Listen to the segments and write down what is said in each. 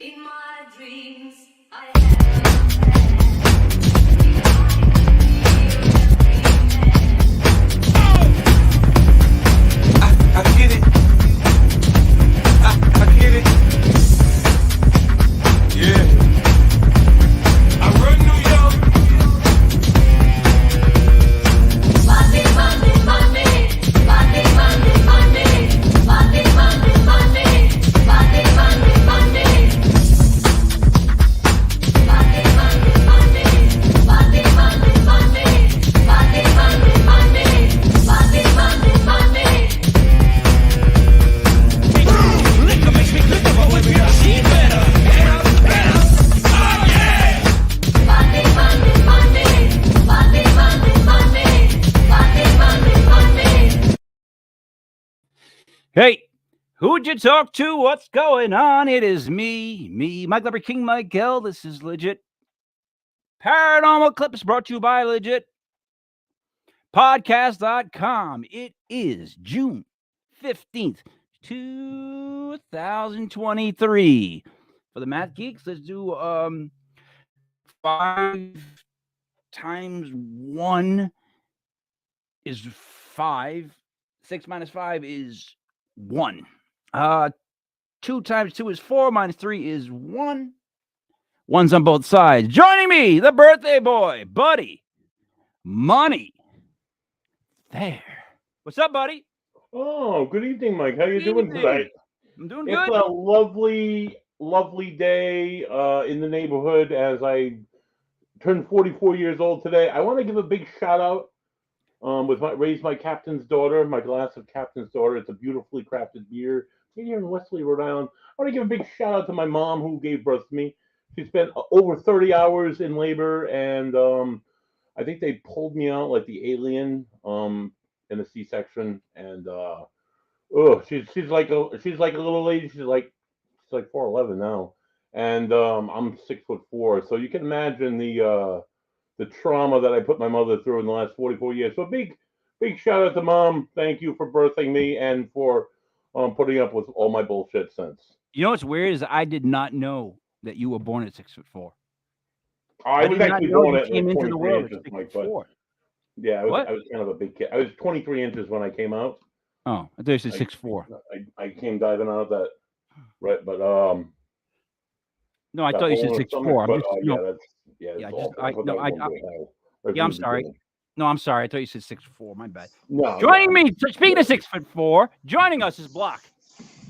In my dreams, I get it. I get it. Yeah. I run New York. Money, money, money. Money, money, money. Money, money, money. Money, money, money. Money, money, money. Money, money, money. Money, money, money. Money, money, money. Liquor makes me click up, but with me I see better. Better. Oh yeah. Money, money, money. Money, money, money. Money, money, money. Hey, who'd you talk to? What's going on? It is me, Mike Lever King Michael. This is legit. Paranormal Clips brought to you by legit. Podcast.com. It is June 15th, 2023. For the math geeks, let's do 5 times 1 is 5. 6 minus 5 is 1. 2 times 2 is 4, minus 3 is 1. One's on both sides. Joining me, the birthday boy, Buddy Money Thayer. What's up, buddy? Oh, good evening, Mike. How you Good doing evening. tonight? I'm doing It's good. a lovely, lovely day in the neighborhood as I turned 44 years old today. I want to give a big shout out raise my captain's daughter, my glass of captain's daughter. It's a beautifully crafted beer here in Wesley, Rhode Island. I want to give a big shout out to my mom who gave birth to me. She spent over 30 hours in labor, and I think they pulled me out like the alien in a C-section, and she's like a little lady. She's like 4'11" now, and I'm 6'4", so you can imagine the trauma that I put my mother through in the last 44 years. So big shout out to Mom. Thank you for birthing me and for putting up with all my bullshit since. You know what's weird is I did not know that you were born at 6'4". I was did not actually know born you at came like into the 23 world inches, at Mike, but 6'4". yeah, What? I was kind of a big kid. I was 23 inches when I came out. Oh, I thought you said 6'4". I came diving out of that, right? But No, I that thought you said hole in the 6'4". stomach, I'm but just, yeah, no, that's yeah, it's just, awful. I, put no, that I, one I, to hell. yeah, I'm sorry. No, I'm sorry. I thought you said 6'4". My bad. No, Joining yeah. me, speaking of 6'4", joining us is Block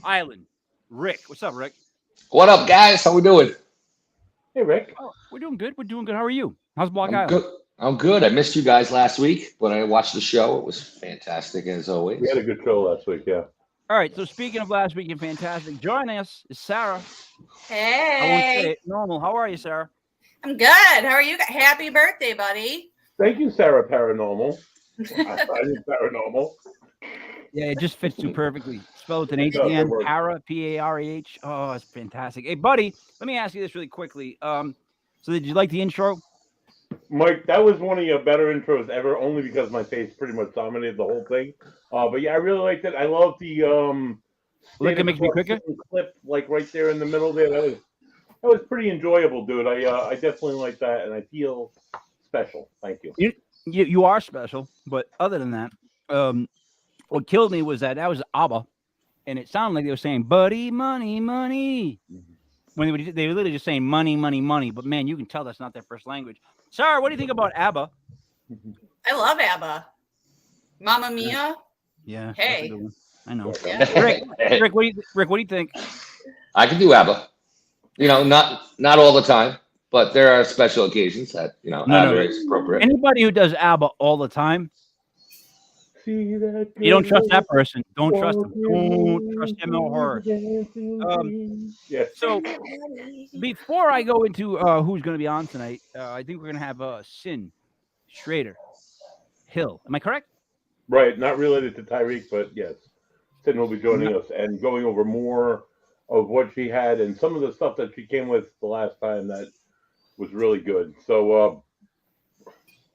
Island Rick. What's up, Rick? What up, guys? How we doing? Hey, Rick. Oh, we're doing good. We're doing good. How are you? How's Block I'm Island? good. I'm good. I missed you guys last week, but I watched the show. It was fantastic as always. We had a good show last week, yeah. All right. So speaking of last week and fantastic, joining us is Sarah. I won't say Hey, it. Normal. How are you, Sarah? I'm good. How are you? Happy birthday, buddy. Thank you, Sarah Paranormal. I did Paranormal. Yeah, it just fits too perfectly. Spelled with an H at does, the it end. works. Parah, P-A-R-A-H. Oh, it's fantastic. Hey, buddy, let me ask you this really quickly. So did you like the intro? Mike, that was one of your better intros ever, only because my face pretty much dominated the whole thing. But yeah, I really liked it. I love the Liquor makes me quicker? clip, like right there in the middle there. That was pretty enjoyable, dude. I definitely like that, and I feel special. Thank you. You are special, but other than that, what killed me was that was ABBA, and it sounded like they were saying "Buddy, money, money." When they were literally just saying "money, money, money," but man, you can tell that's not their first language. Sarah, what do you think about ABBA? I love ABBA. Mamma Mia. Yeah, that's Hey. a good one. I know. Yeah. Rick, what do you think? I can do ABBA. You know, not all the time, but there are special occasions that ABBA is appropriate. Anybody who does ABBA all the time, See that you don't trust that girl person. Don't trust them. Don't trust him or her. Yeah. So before I go into who's going to be on tonight, I think we're going to have Sin Schrader Hill. Am I correct? Right, not related to Tyreek, but yes, Sid will be joining us and going over more of what she had and some of the stuff that she came with the last time that was really good. So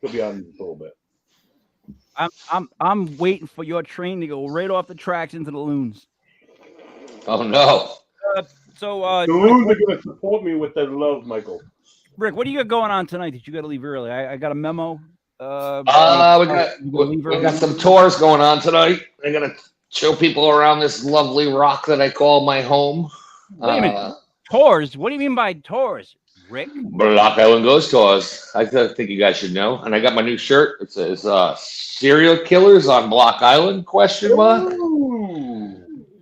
she'll be on in just a little bit. I'm waiting for your train to go right off the tracks into the loons. Oh no! So, The Loons are going to support me with their love, Michael. Rick, what do you got going on tonight that you got to leave early? I got a memo. We got some tours going on tonight. I'm gonna show people around this lovely rock that I call my home. Wait a minute. Tours? What do you mean by tours, Rick? Block Island Ghost Tours. I think you guys should know. And I got my new shirt. It says "Serial Killers on Block Island?" Ooh.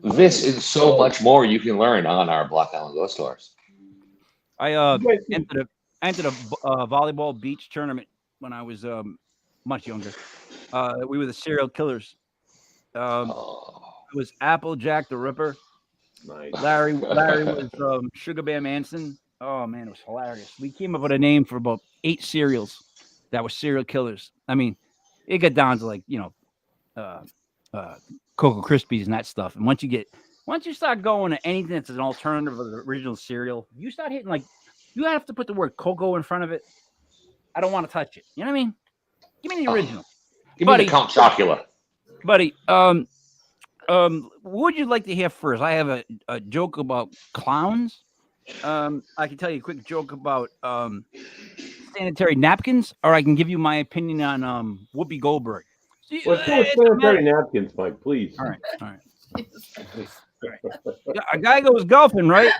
This and so much more you can learn on our Block Island Ghost Tours. I entered a volleyball beach tournament when I was much younger. We were the serial killers. It was Applejack the Ripper. Nice. Larry was Sugar Bear Manson. Oh man, it was hilarious. We came up with a name for about 8 cereals that were serial killers. I mean, it got down to like Cocoa Krispies and that stuff. And once you start going to anything that's an alternative of the original cereal, you start hitting like you have to put the word cocoa in front of it. I don't want to touch it. You know what I mean? Give me the original. Give me the Count Chocula. Buddy, what would you like to hear first? I have a joke about clowns. I can tell you a quick joke about sanitary napkins, or I can give you my opinion on Whoopi Goldberg. Let's go with sanitary napkins, Mike, please. All right. A guy goes golfing, right?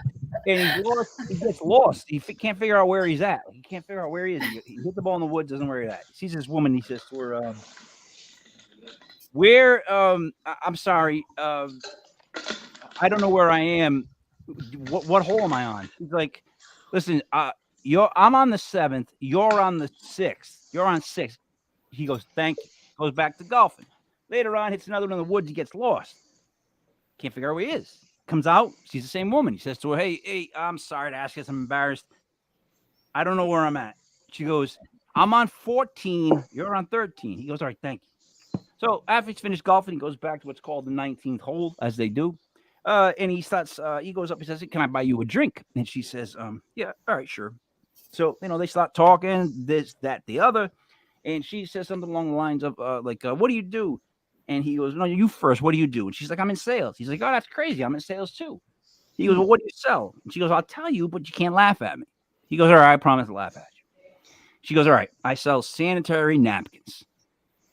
And he gets lost. He can't figure out where he's at. He can't figure out where he is. He hit the ball in the woods, doesn't know where he's at. He sees this woman. He says to her, I'm sorry. I don't know where I am. What hole am I on? He's like, listen, I'm on the 7th. You're on the 6th. You're on 6th. He goes, thank you. Goes back to golfing. Later on, hits another one in the woods. He gets lost. Can't figure out where he is. Comes out, sees the same woman. He says to her, hey, I'm sorry to ask you. I'm embarrassed. I don't know where I'm at. She goes, I'm on 14. You're on 13. He goes, all right, thank you. So after he's finished golfing, he goes back to what's called the 19th hole, as they do. And he starts, he goes up, he says, can I buy you a drink? And she says, yeah, all right, sure. So, they start talking, this, that, the other. And she says something along the lines of, what do you do? And he goes, no, you first. What do you do? And she's like, I'm in sales. He's like, oh, that's crazy. I'm in sales too. He goes, well, what do you sell? And she goes, I'll tell you, but you can't laugh at me. He goes, all right, I promise to laugh at you. She goes, all right, I sell sanitary napkins.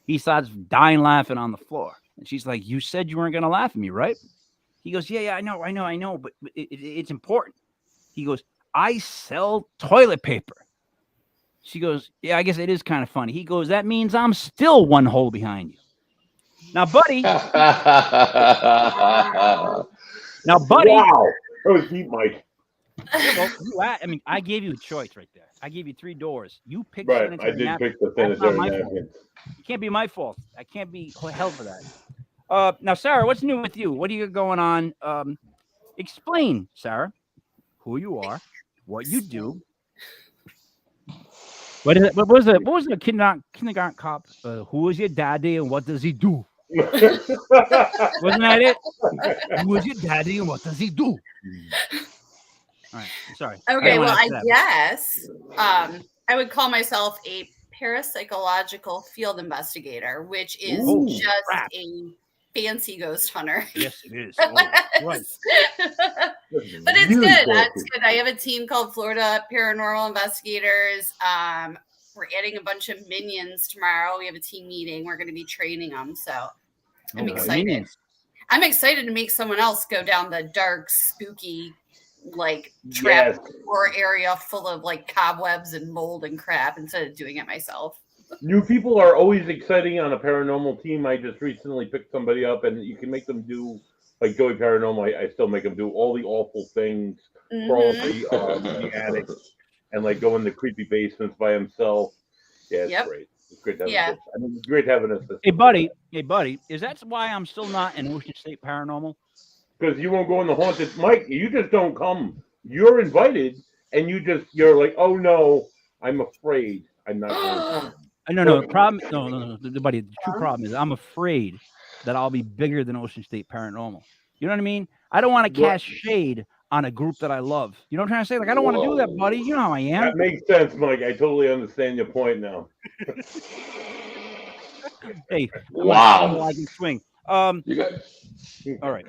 He starts dying laughing on the floor. And she's like, you said you weren't going to laugh at me, right? He goes, yeah, I know, but it's important. He goes, I sell toilet paper. She goes, yeah, I guess it is kind of funny. He goes, that means I'm still one hole behind you. Now, buddy. Wow, that was deep, Mike. I gave you a choice right there. I gave you 3 doors. You picked Right, sanitary I did napkins. pick the That's not sanitary my fault. napkins. It can't be my fault. I can't be held for that. Now, Sarah, what's new with you? What do you got going on? Explain, Sarah, who you are, what you do. What was the kindergarten cop? Who is your daddy and what does he do? Wasn't that it? Who is your daddy and what does he do? All right, sorry. Okay, well, I guess I would call myself a parapsychological field investigator, which is a fancy ghost hunter. Yes, it is. But it's good. That's good. I have a team called Florida Paranormal Investigators. We're adding a bunch of minions tomorrow. We have a team meeting. We're going to be training them. So I'm excited. Minions. I'm excited to make someone else go down the dark, spooky, trap or area full of cobwebs and mold and crap instead of doing it myself. New people are always exciting on a paranormal team. I just recently picked somebody up, and you can make them do Joey Paranormal. I still make them do all the awful things, crawl the attic, and go in the creepy basements by himself. Yeah, it's great. It's great to have it's great having us. Hey, buddy, is that why I'm still not in Ocean State Paranormal? Because you won't go in the haunted. Mike, you just don't come. You're invited, and you're like, oh no, I'm afraid. I'm not going to. No. The problem, no, buddy. The true problem is I'm afraid that I'll be bigger than Ocean State Paranormal. You know what I mean? I don't want to cast shade on a group that I love. You know what I'm trying to say? I don't want to do that, buddy. You know how I am. That makes sense, Mike. I totally understand your point now. Hey, wow. I can swing. All right.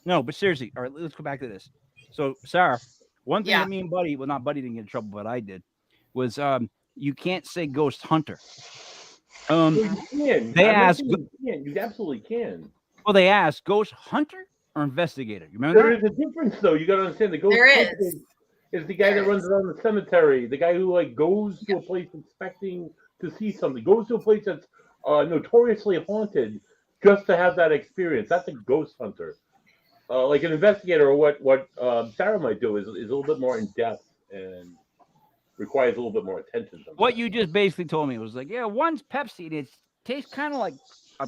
No, but seriously, all right. Let's go back to this. So, Sarah, one thing Yeah. that me and Buddy, well, not Buddy didn't get in trouble, but I did, was you can't say ghost hunter. Well, you can. They I'm not ask, saying you can. You absolutely can. well, they ask ghost hunter or investigator. You remember There that? is a difference, though. You got to understand. The ghost There hunter is. is the guy There that runs is. around the cemetery. The guy who like goes to a place expecting to see something. Goes to a place that's notoriously haunted just to have that experience. That's a ghost hunter. Like an investigator, or what Sarah might do is a little bit more in depth and requires a little bit more attention. Sometimes. What you just basically told me was like, yeah, one's Pepsi and it tastes kind of like a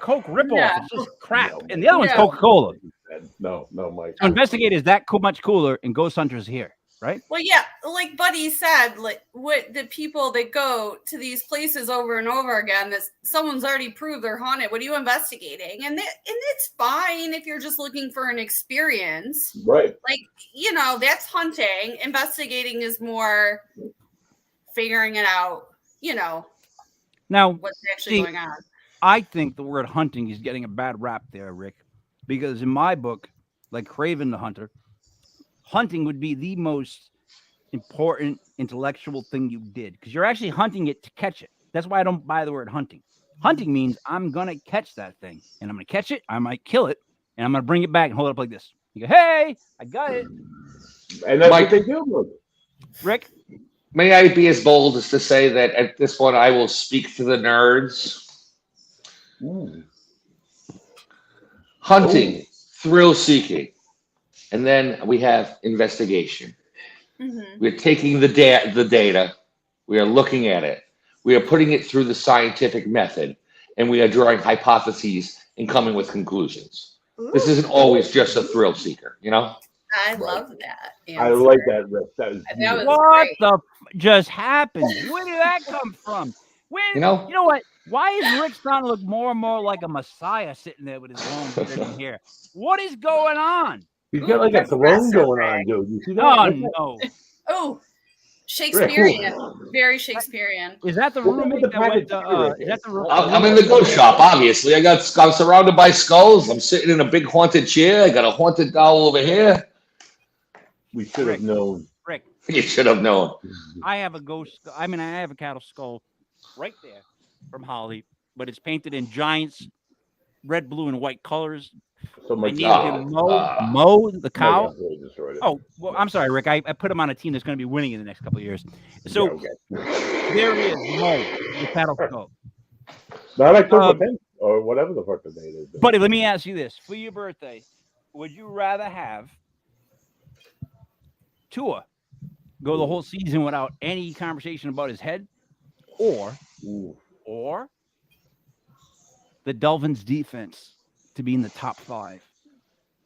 Coke ripoff. Yeah. It's just crap. No, And the other one's Yeah. Coca-Cola. No, Mike. So investigator is that much cooler, and ghost hunter's here, right? Well, yeah, like Buddy said, like what the people that go to these places over and over again, that someone's already proved they're haunted. What are you investigating? And it's fine if you're just looking for an experience. Right. Like, that's hunting. Investigating is more figuring it out, Now, what's actually see, going on. I think the word hunting is getting a bad rap there, Rick, because in my book, like Craven the Hunter, hunting would be the most important intellectual thing you did because you're actually hunting it to catch it. That's why I don't buy the word hunting. Hunting means I'm going to catch that thing, and I'm going to catch it. I might kill it, and I'm going to bring it back and hold it up like this. You go, hey, I got it. And that's Mike- what they do. Rick, may I be as bold as to say that at this point I will speak to the nerds? Hunting, thrill seeking, and then we have investigation. Mm-hmm. We're taking the data, we are looking at it, we are putting it through the scientific method, and we are drawing hypotheses and coming with conclusions. This isn't always just a thrill seeker, I love that. I answer. like that, Rick. That was That was What great. the just happened? Where did that come from? When, You know? You know what? Why is Rick starting to look more and more like a messiah sitting there with his long beard in here? What is going on? He's got like a throne going on, dude. You see that? Oh, What's that? no. Oh, Shakespearean. Very Shakespearean. Is that the What's up with roommate the that went private to, secretary? is that the I'm in the ghost shop, obviously. I'm surrounded by skulls. I'm sitting in a big haunted chair. I got a haunted doll over here. We should Rick. have known. Rick? You should have known. I have a ghost. I have a cattle skull right there from Holly, but it's painted in Giants red, blue, and white colors. So I much. named him Mo the cow. Destroyed it. Oh, well, I'm sorry, Rick. I put him on a team that's going to be winning in the next couple of years. So Yeah, okay. there he is, Mo, the cattle skull. Not October 10th or whatever the fuck the date is. Buddy, let me ask you this: for your birthday, would you rather have Tua go the whole season without any conversation about his head, or the Dolphins defense to be in the top 5?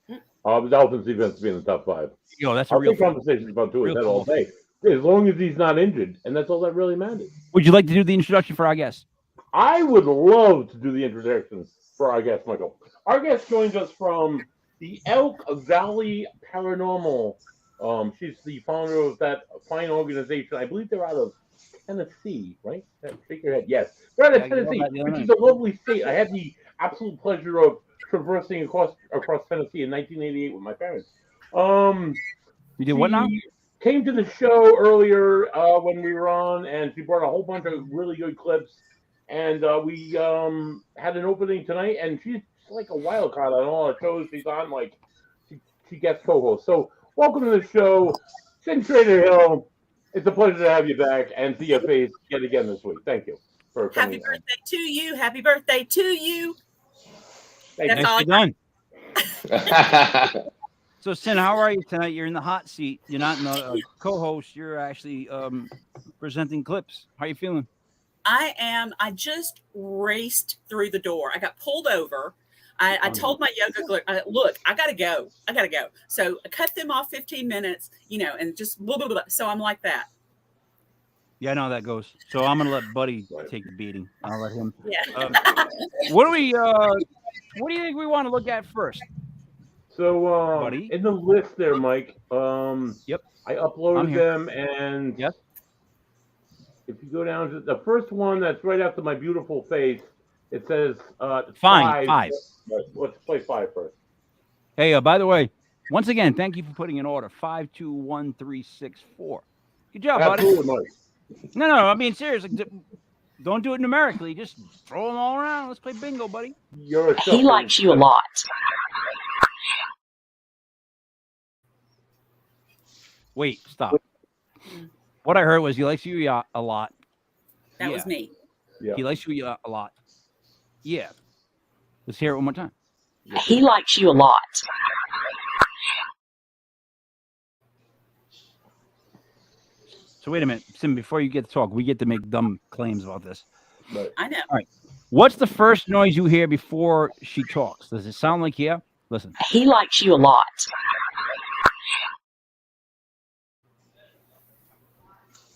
The Dolphins defense to be in the top 5. Yo, that's a I'll real take conversations about Tua's real head all cool. day. As long as he's not injured, and that's all that really matters. Would you like to do the introduction for our guest? I would love to do the introductions for our guest, Michael. Our guest joins us from the Elk Valley Paranormal. She's the founder of that fine organization. I believe they're out of Tennessee, right? Shake your head. Yes, they're out of Tennessee, which is a lovely state. I had the absolute pleasure of traversing across Tennessee in 1988 with my parents. You did what now? She came to the show earlier when we were on, and she brought a whole bunch of really good clips. And we had an opening tonight, and she's like a wild card on all our shows. She's on she gets co-host. So welcome to the show, Sin Trader Hill. It's a pleasure to have you back and see your face yet again this week. Thank you for coming. Happy birthday to you. Happy birthday to you. Thank That's you. all Nicely done. So, Sin, how are you tonight? You're in the hot seat. You're not in the co-host. You're actually presenting clips. How are you feeling? I just raced through the door. I got pulled over. I told my yoga group, look, I got to go. So I cut them off 15 minutes, and just blah, blah, blah. So I'm like that. Yeah, I know how that goes. So I'm going to let Buddy take the beating. I'll let him. Yeah. What do you think we want to look at first? So Buddy? in the list there, Mike. Yep. I I'm uploaded here. them, and Yes. if you go down to the first one that's right after my beautiful face, it says Five. But let's play 5 first. Hey, by the way, Once again, thank you for putting in order 521364. Good job, buddy. Absolutely, Mike. No, I'm being serious. Like, don't do it numerically. Just throw them all around. Let's play bingo, buddy. You're a He likes you a lot. Wait, stop. What I heard was he likes you a lot. That was me. Yeah. He likes you a lot. Yeah. Let's hear it one more time. He likes you a lot. So wait a minute, Sim. Before you get to talk, we get to make dumb claims about this. Right. I know. All right. What's the first noise you hear before she talks? Does it sound like yeah? Listen. He likes you a lot.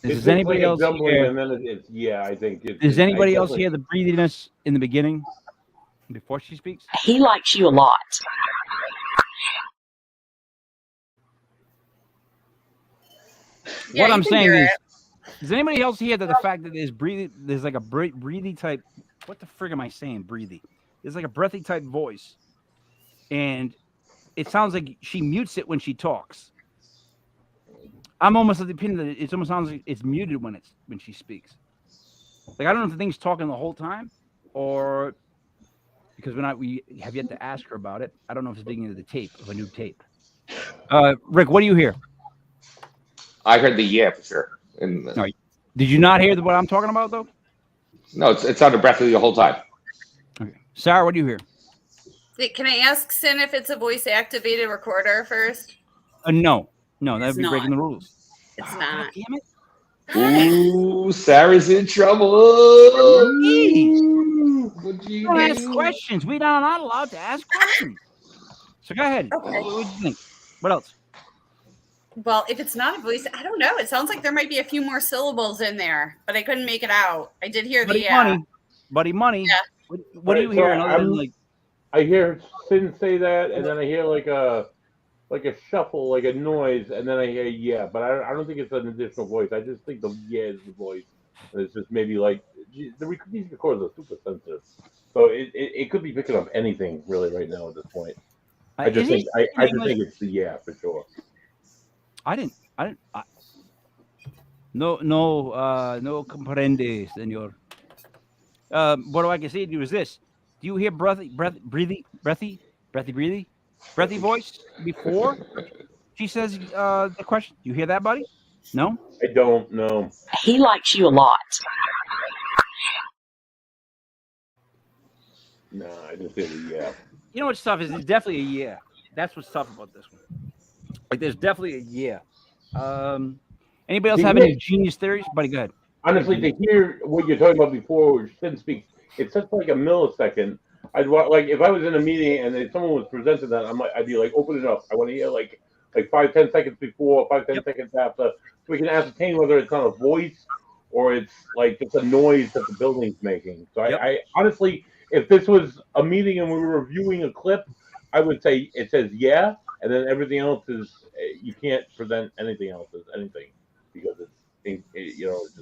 Does anybody else hear? And then it's yeah. I think. Does anybody else hear the breathiness in the beginning before she speaks? He likes you a lot. Yeah, What you I'm can saying hear is, it. does anybody else hear that the fact that there's like a breathy type? What the frig am I saying? Breathy. There's like a breathy type voice, and it sounds like she mutes it when she talks. I'm almost of the opinion that it almost sounds like it's muted when she speaks. Like I don't know if the thing's talking the whole time, or because we have yet to ask her about it. I don't know if it's digging into the tape of a new tape. Rick, what do you hear? I heard the yeah for sure. And No, did you not hear what I'm talking about though? no, it sounded breathy the whole time. Okay, Sarah, what do you hear? Wait, can I ask Sin if it's a voice activated recorder first? No, that would It's be not. breaking the rules. It's not. Damn it! Ooh, Sarah's in trouble. Jeez. What'd you Don't ask do? questions. We are not allowed to ask questions. So go ahead. Okay. What do you think? What else? Well, if it's not a voice, I don't know. It sounds like there might be a few more syllables in there, but I couldn't make it out. I did hear Buddy the yeah. money. Buddy money. Yeah. What do you hear? Other than like, I hear Sin say that, and then I hear like a shuffle, like a noise, and then I hear yeah. But I don't think it's an additional voice. I just think the yeah is the voice. And it's just maybe like these recorders are super sensitive, so it could be picking up anything really right now at this point. I just think it's the yeah for sure. No comprende, senor. What do I can say to you is this? Do you hear breathy voice before she says the question? Do you hear that, buddy? No? I don't know. He likes you a lot. No, I just hear the yeah. You know what's tough is it's definitely a yeah. That's what's tough about this one. Like there's definitely a yeah. Anybody else have any genius theories? Buddy, go ahead. Honestly, to hear what you're talking about before, which Sin speaks, it's such like a millisecond. I'd like if I was in a meeting and if someone was presenting that, I'd be like, open it up. I want to hear like 5-10 seconds before, 5-10 seconds after, so we can ascertain whether it's not a voice or it's like just a noise that the building's making. So I honestly, if this was a meeting and we were reviewing a clip, I would say it says yeah, and then everything else is you can't present anything else as anything because it's just.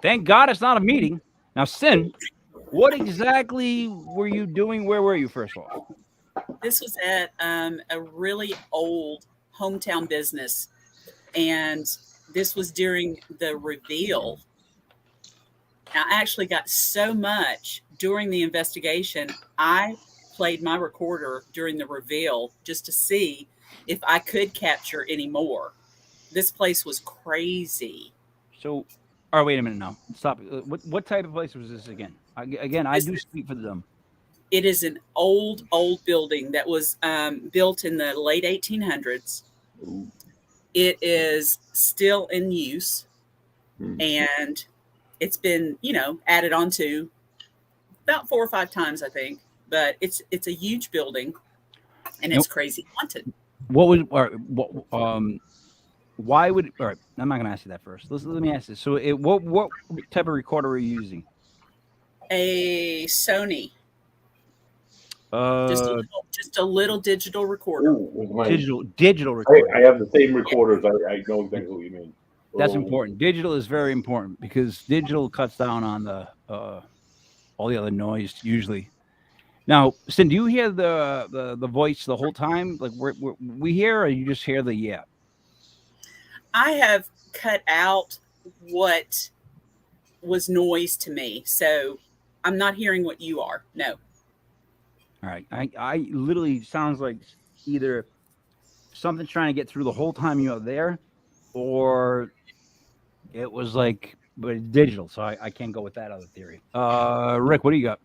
Thank God it's not a meeting. Now, Sin, what exactly were you doing? Where were you, first of all? This was at a really old hometown business, and this was during the reveal. I actually got so much during the investigation, I played my recorder during the reveal just to see if I could capture any more. This place was crazy. So, all right, wait a minute now. Stop. What type of place was this again? I do speak for them. It is an old building that was built in the late 1800s. Ooh. It is still in use, and it's been, added onto about 4 or 5 times, I think. But it's a huge building, and it's crazy haunted. What would why would? All right, I'm not going to ask you that first. Let me ask this. So, what type of recorder are you using? A Sony. Just a little digital recorder. Digital recorder. I have the same recorders. I know exactly what you mean. That's important. Digital is very important because digital cuts down on the all the other noise usually. Now, Sin, do you hear the voice the whole time? Like we hear, or you just hear the yeah? I have cut out what was noise to me, so I'm not hearing what you are. No. All right. I literally sounds like either something trying to get through the whole time you're there, or it was like, but it's digital, so I can't go with that other theory. Rick, what do you got?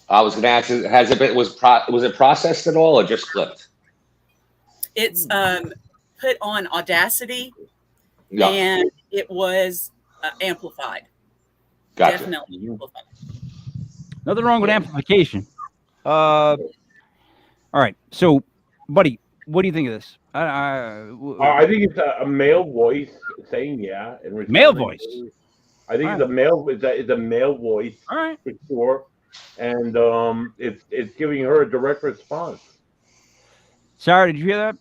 I was going to ask, has it been was it processed at all or just clipped? It's put on Audacity, Yeah, and it was amplified. gotcha. Definitely amplified. Nothing wrong with amplification. All right. So, buddy, what do you think of this? I think it's a male voice saying yeah. And Male voice. I think it's a male. It's a male voice All right. for sure, and it's giving her a direct response. Sarah, did you hear that?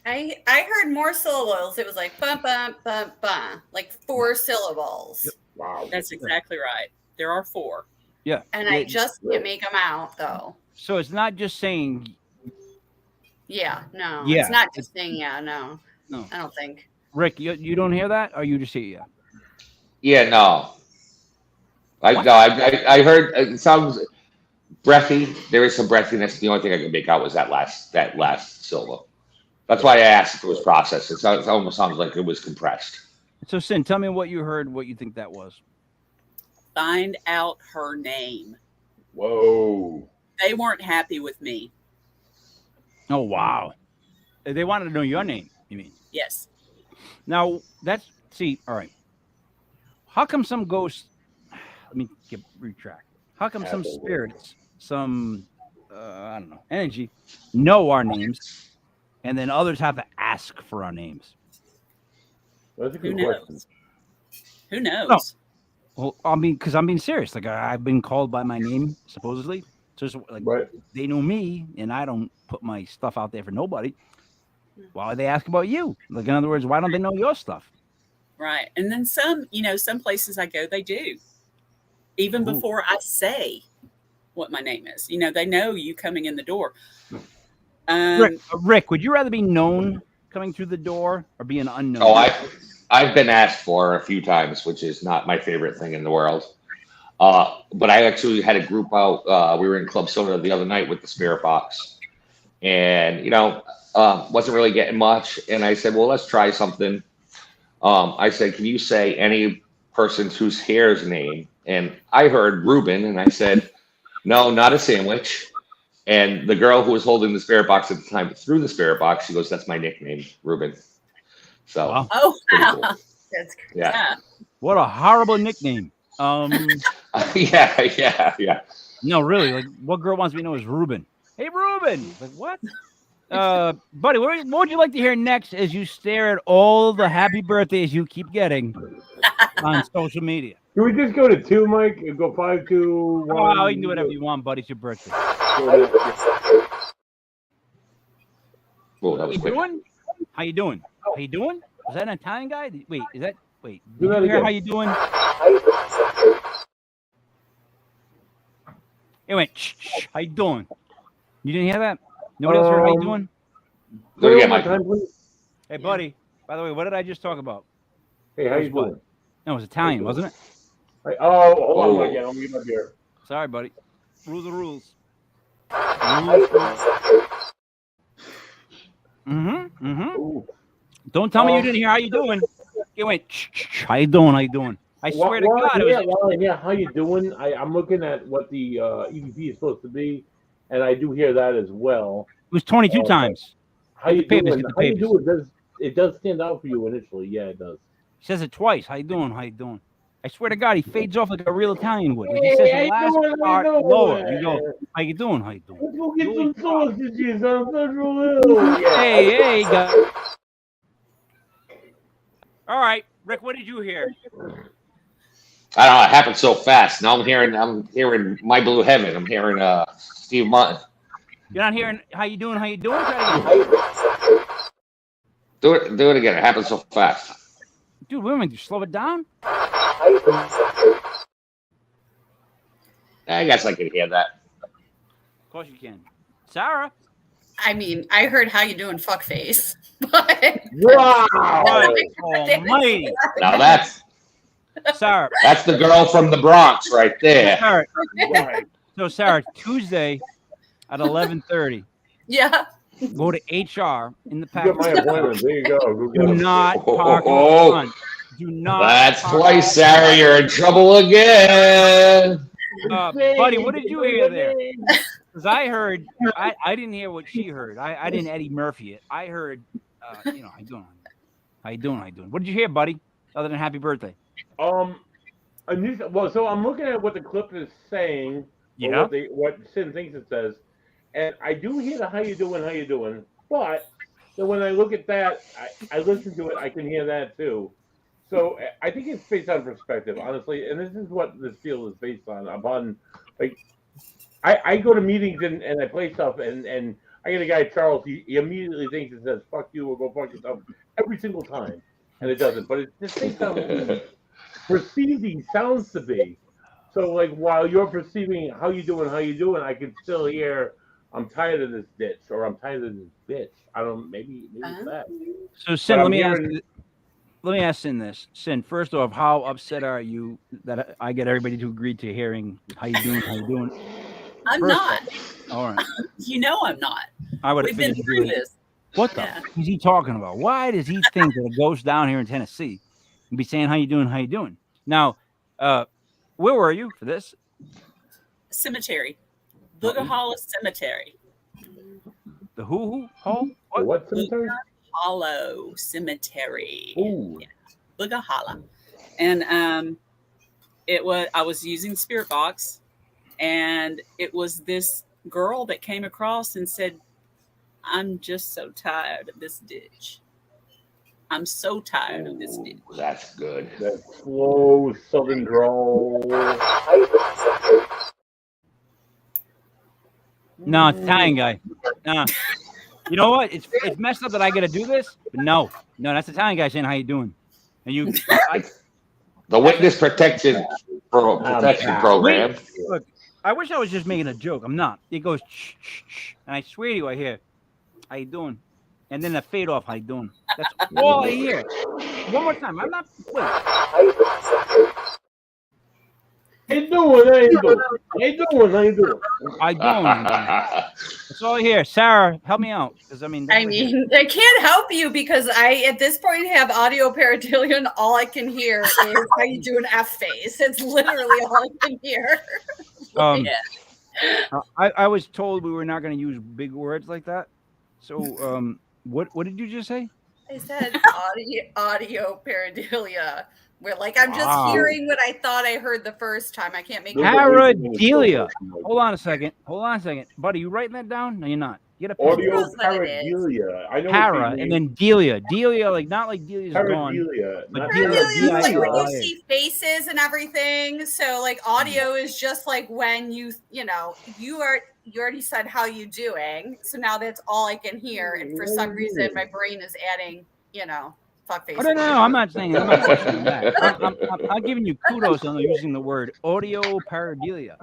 I heard more syllables. It was like bum bum bum bum, like 4 syllables. Wow, That's exactly right. There are 4. Yeah. And I just can't make them out though. So it's not just saying. Yeah, no. Yeah. It's not just saying yeah, no. No. I don't think. Rick, you don't hear that, or you just hear yeah? Yeah, no. I heard it sounds breathy. There is some breathiness. The only thing I could make out was that last syllable. That's why I asked if it was processed. It almost sounds like it was compressed. So, Sin, tell me what you heard, what you think that was. Find out her name. Whoa. They weren't happy with me. Oh, wow. They wanted to know your name, you mean? Yes. Now, all right. How come some ghosts, let me retract. How come some spirits, some, I don't know, energy, know our names, and then others have to ask for our names? That's a Who good question. knows? Who knows? No. Well, I mean, because I'm being serious. Like, I've been called by my name, supposedly. So it's like, Right. they know me, and I don't put my stuff out there for nobody. Why would they ask about you? Like, in other words, why don't they know your stuff? Right. And then some places I go, they do. Even before I say what my name is. They know you coming in the door. Rick, would you rather be known coming through the door or be an unknown? Oh, I've been asked for a few times, which is not my favorite thing in the world. But I actually had a group out. We were in Club Soda the other night with the spirit box, and wasn't really getting much. And I said, well, let's try something. I said, can you say any person whose hair's name? And I heard Ruben, and I said, no, not a sandwich. And the girl who was holding the spirit box at the time threw the spirit box. She goes, that's my nickname, Ruben. So, Wow. Oh, wow. cool. That's crazy. Yeah. What a horrible nickname. Yeah. No, really. Like, what girl wants to be known as Ruben? Hey, Ruben. Like, what? Buddy, what would you like to hear next as you stare at all the happy birthdays you keep getting on social media? Can we just go to 2, Mike? And go 5, 2, 1? Oh, you can do whatever you want, buddy. It's your birthday. Oh, that was quick. How you doing? How you doing? Is that an Italian guy? Wait, is that? Wait, Do did that you hear again. how you doing? It went. Shh. How you doing? You didn't hear that? Nobody else heard how you doing? Do it again, One Mike. more time, please. Hey, buddy. By the way, what did I just talk about? Hey, how you What? doing? No, it was Italian, wasn't it? Hey, hold on Oh. again. I'm getting up here. Sorry, buddy. Rules are rules. Ooh. Don't tell me you didn't hear how you doing. You went. Shh. How you doing? How you doing? I swear to God, it was. Yeah, how you doing? I'm looking at what the EVP is supposed to be, and I do hear that as well. It was 22 times. How you Get the papers, doing? get the How you papers. doing? It does stand out for you initially. Yeah, it does. He says it twice. How you doing? How you doing? I swear to God, he fades off like a real Italian would. Like he says the last part lower. You go, how you doing? How you doing? Let's go get some sausages on Federal Hill. Yeah. Hey, guys. All right, Rick, what did you hear? I don't know. It happened so fast. Now I'm hearing My Blue Heaven. I'm hearing Steve Martin. You're not hearing how you doing? How you doing? Try it again. Do it again. It happened so fast. Dude, wait a minute. You slow it down? I guess I could hear that. course you can. Sarah. I mean, I heard how you doing, fuckface. But Wow. Almighty. Now that's Sarah. the girl from the Bronx right there. Sarah. Right. So Sarah, Tuesday at 11:30, yeah. go to HR in the You got my package. appointment. There you go. Go Do get it. not park Oh. up front. Do not. That's park twice, up Sarah. front. You're in trouble again. Buddy, what did you hear there? Because I heard, I didn't hear what she heard. I didn't Eddie Murphy it. I heard, how you doing? How you doing? What did you hear, buddy? Other than happy birthday? Well, so I'm looking at what the clip is saying. Or Yeah. what Sin thinks it says, and I do hear the how you doing, but then when I look at that, I listen to it, I can hear that too. So I think it's based on perspective, honestly, and this is what this field is based on. Upon like, I go to meetings and I play stuff, and I get a guy, Charles, he immediately thinks it says "fuck you" or "go fuck yourself" every single time, and it doesn't. But it's just based on what perceiving sounds to be. So like while you're perceiving how you doing, I can still hear I'm tired of this ditch or I'm tired of this bitch. I don't maybe it's that. So Sin, But let I'm me hearing- ask Sin this. Sin, first off, how upset are you that I get everybody to agree to hearing how you doing? I'm First not. All right. You know I'm not. I would have We've been figured through you would. this. What the Yeah. f- is he talking about? Why does he think that a ghost down here in Tennessee and be saying how you doing? Now, where were you for this? Cemetery. Boogahala Cemetery. The who hall? What cemetery? Hollow Cemetery. Ooh. Boogahala. And I was using Spirit Box, and it was this girl that came across and said, "I'm just so tired of this ditch. I'm so tired of this ditch." That's good. That slow southern drawl. No, it's Italian guy. Nah. You know what? It's messed up that I got to do this, but no, that's the Italian guy saying how you doing, and you. The witness protection program. Look, I wish I was just making a joke. I'm not. It goes, shh, shh, shh, and I swear to you, I hear, how you doing? And then the fade off, how you doing? That's all I hear. One more time. I'm not. Wait. How you doing? I don't. That's all I hear. Sarah, help me out, because I mean, I mean, I can't help you because I, at this point, have audio pareidolia, and all I can hear is how you do an F face. It's literally all I can hear. I was told we were not going to use big words like that. So, what did you just say? I said audio pareidolia, where like I'm just Wow. hearing what I thought I heard the first time. I can't make it. Pareidolia. Hold on a second, buddy. You writing that down? No, you're not. Get a Audio That's what it is. pareidolia. I know. para what you and mean. then delia, like not like Delia's gone. Pareidolia. But Not Delia- Pareidolia is like when you D-I-L-I-A. see faces and everything. So like audio is just like when you already said how you doing. So now that's all I can hear. And for some reason my brain is adding, fuck face. Oh, no, I'm not saying that. I'm giving you kudos on using the word audio pareidolia.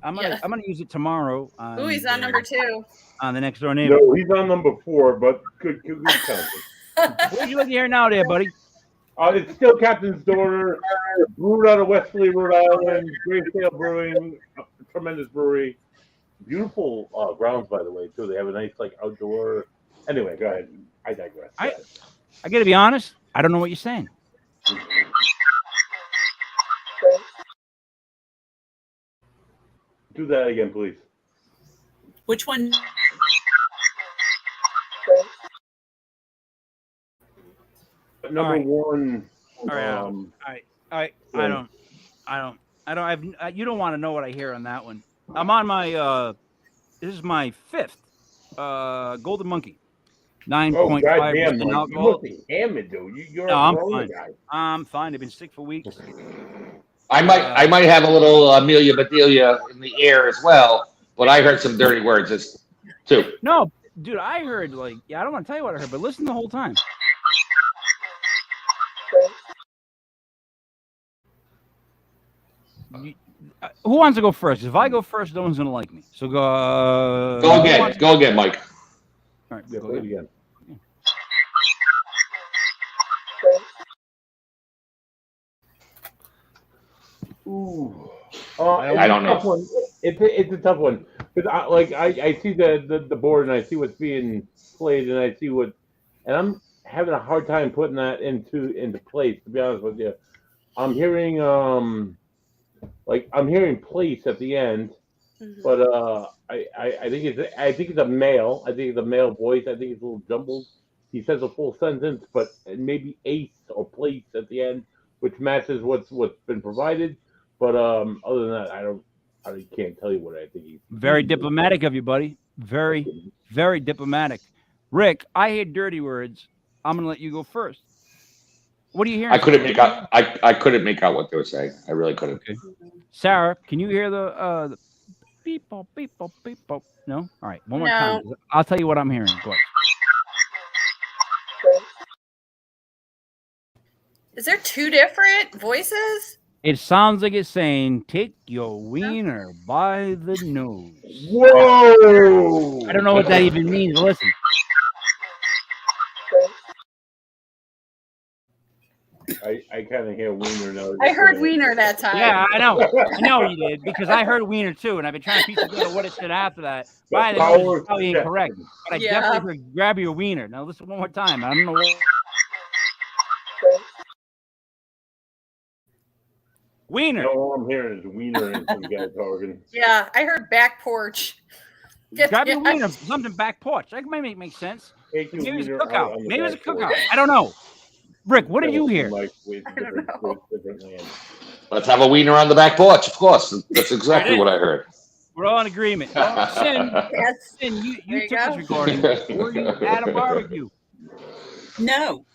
I'm gonna use it tomorrow. Ooh, he's on number 2. On the next door neighbor. No, he's on number 4, but good count. What would you like to hear now, there, buddy? It's still Captain's Daughter, brewed out of Westerly, Rhode Island, Graysdale Brewing, tremendous brewery. Beautiful grounds, by the way, too. They have a nice, like, outdoor. Anyway, go ahead. I digress. I got to be honest. I don't know what you're saying. Do that again, please. Which one? Number All right. 1. All right. I don't. You don't want to know what I hear on that one. I'm on my. This is my 5th. Golden Monkey. 9.5% goddamn, you alcohol. look hammered, dude. You're No, a I'm Corona fine. guy. I'm fine. I've been sick for weeks. I might have a little Amelia Bedelia in the air as well, but I heard some dirty words too. No, dude, I heard I don't want to tell you what I heard, but listen the whole time. Who wants to go first? If I go first, no one's gonna like me. So go. Go who again. wants- Go again, Mike. All right, Yeah, go play it again. again. Ooh. I don't know. Tough one. It's a tough one because I see the board and I see what's being played and I see what, and I'm having a hard time putting that into place. To be honest with you, I'm hearing I'm hearing place at the end, but I think it's a male. I think it's a male voice. I think it's a little jumbled. He says a full sentence, but maybe ace or place at the end, which matches what's been provided. But other than that, I can't tell you what I think he's. Very diplomatic of you, buddy. Very, very diplomatic. Rick, I hear dirty words. I'm gonna let you go first. What are you hearing? I couldn't make out. I couldn't make out what they were saying. I really couldn't. Okay. Sarah, can you hear the beep bop beep bop beep bop? No. All right. One more time. I'll tell you what I'm hearing. Go ahead. Is there two different voices? It sounds like it's saying, "Take your wiener by the nose." Whoa! I don't know what that even means. Listen. I kind of hear wiener now. I heard wiener that time. Yeah, I know you did because I heard wiener too, and I've been trying to piece together what it said after that. By the nose is probably incorrect, but I Yeah. definitely heard grab your wiener. Now listen one more time. I don't know. Wiener. All I'm hearing is wiener and some guy talking. Yeah, I heard back porch. Grab your wiener. Something back porch. That might make sense. Take your Maybe it's a wiener out cookout. on the Maybe it's a back porch. cookout. I don't know. Rick, what did you hear? Like, with different land. Let's have a wiener on the back porch. Of course, that's exactly what I heard. We're all in agreement. Sin, Yes. Sin, There you you took go. this recording. Were you at a barbecue? No.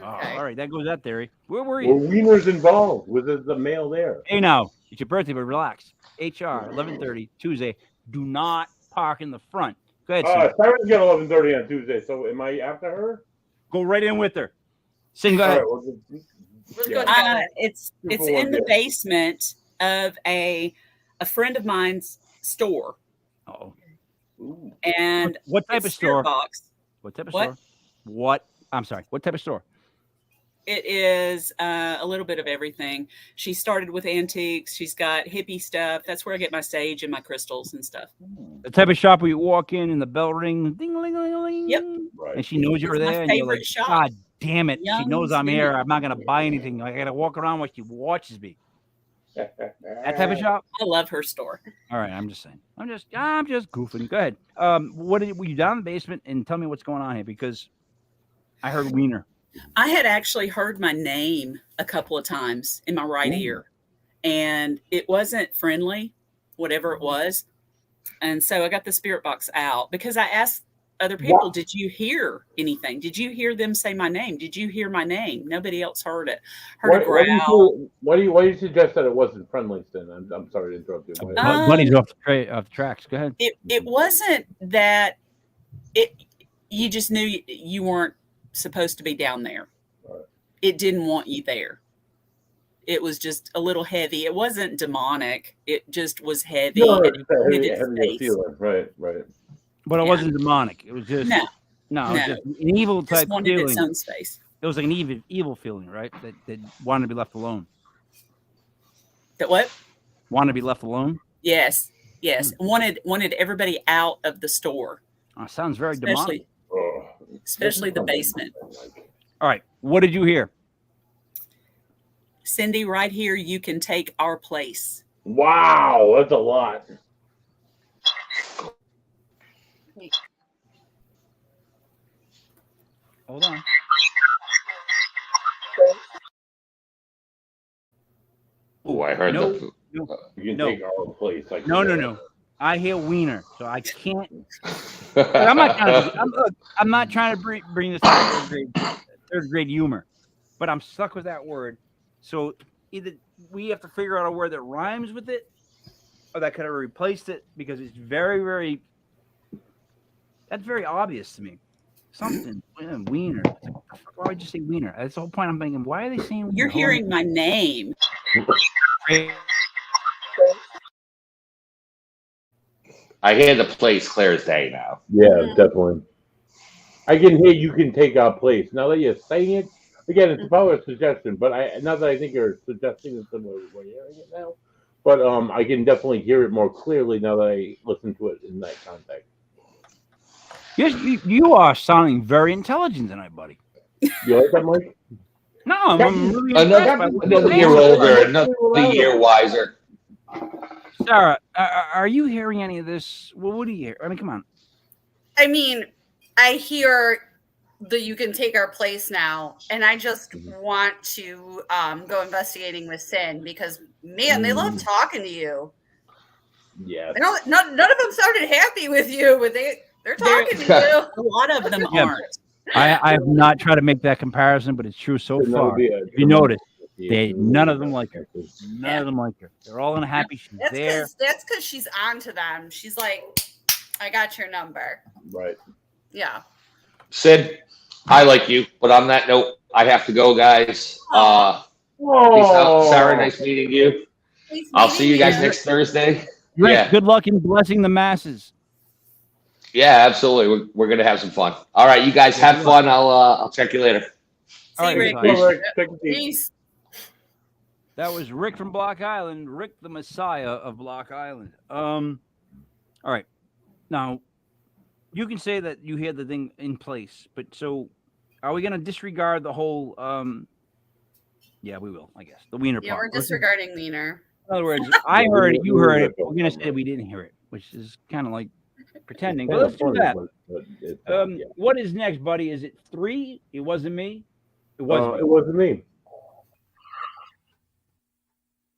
Oh, Okay. all right, that goes that theory. Where were Were you? wieners involved? Was the male there? Hey, now it's your birthday, but relax. HR 11:30 Tuesday. Do not park in the front. Go ahead, Sin. Sarah's got 11:30 on Tuesday, so am I after her? Go right in with her. Sin, go All ahead. right, well, Let's yeah. go together. It's Two for in one the deal. basement of a friend of mine's store, Oh, Ooh. and what type it's of spirit store? box. What type of What? store? What? I'm sorry. What type of store? It is a little bit of everything. She started with antiques. She's got hippie stuff. That's where I get my sage and my crystals and stuff. The type of shop where you walk in and the bell ring, ding, ling, ling, ling, Yep. Right. and she knows you're It's my there, and you're like, favorite shop. God damn it, she Young knows I'm Sweet. here. I'm not gonna buy anything. I gotta walk around while she watches me. That type of shop. I love her store. All right, I'm just saying. I'm just goofing. Go ahead. Were you down in the basement and tell me what's going on here because I heard wiener. I had actually heard my name a couple of times in my right ear, and it wasn't friendly, whatever it was. And so I got the spirit box out because I asked other people, Wow. did you hear anything? Did you hear them say my name? Did you hear my name? Nobody else heard it. Heard a growl. Why do you suggest that it wasn't friendly, Stin? I'm sorry to interrupt you. Go ahead. Buddy's off the tracks. Go ahead. It wasn't that you just knew you weren't supposed to be down there. Right. It didn't want you there. It was just a little heavy. It wasn't demonic. It just was heavy. No, and it's it a wanted heavy, its heavy space. feeling. Right. But it Yeah. wasn't demonic. It was just No, it was no. just an evil Just type wanted its feeling. own space. It was like an evil feeling, right? That wanted to be left alone. That what? Wanted to be left alone. Yes. Wanted everybody out of the store, Oh, sounds very demonic. especially the basement. All right, what did you hear? Cindy, right here, you can take our place. Wow, that's a lot. Hold on. Oh, I heard No. the. You can No. take our place. I can No, do no, that. no. I hear wiener, so I can't. I'm not trying to. I'm not trying to bring this to third grade humor, but I'm stuck with that word. So either we have to figure out a word that rhymes with it, or that could have replaced it because it's very, very. That's very obvious to me. Something wiener. Why would you say wiener? That's the whole point. I'm thinking, why are they saying? You're wiener? hearing my name. I hear the place clear as day now. Yeah, definitely. I can hear you can take our place. Now that you're saying it, again, it's about a suggestion, but now that I think you're suggesting it, we're hearing it now. But I can definitely hear it more clearly now that I listen to it in that context. Yes, you are sounding very intelligent tonight, buddy. You like that, Mike? No, I'm really impressed by what Another you're year saying. older, another year wiser. Sarah, are you hearing any of this? Well, what do you hear? I mean, come on. I mean, I hear that you can take our place now, and I just want to go investigating with Sin because, man, they love talking to you. Yeah. None of them sounded happy with you, but they're talking to you. A lot of them Yeah. aren't. I have not tried to make that comparison, but it's true so That would far. be a If you notice, tremendous none of them like her. association. None of them like her. They're all unhappy. She's there. That's because she's on to them. She's like, I got your number. Right. Yeah. Sid, I like you, but on that note, I have to go, guys. Peace out. Sarah, nice meeting you. I'll see you guys next Thursday. Rick, Yeah. good luck in blessing the masses. Yeah, absolutely. We're gonna have some fun. All right, you guys have fun. I'll check you later. All right, Rick. guys. Peace. That was Rick from Block Island, Rick the Messiah of Block Island. All right. Now, you can say that you had the thing in place, but so are we going to disregard the whole yeah, we will, I guess. The wiener Yeah, part. we're disregarding Wiener. In other words, I heard it, you heard it. We're going to say we didn't hear it, which is kind of like pretending. But let's do that. What is next, buddy? Is it 3? It wasn't me. It wasn't. It wasn't me.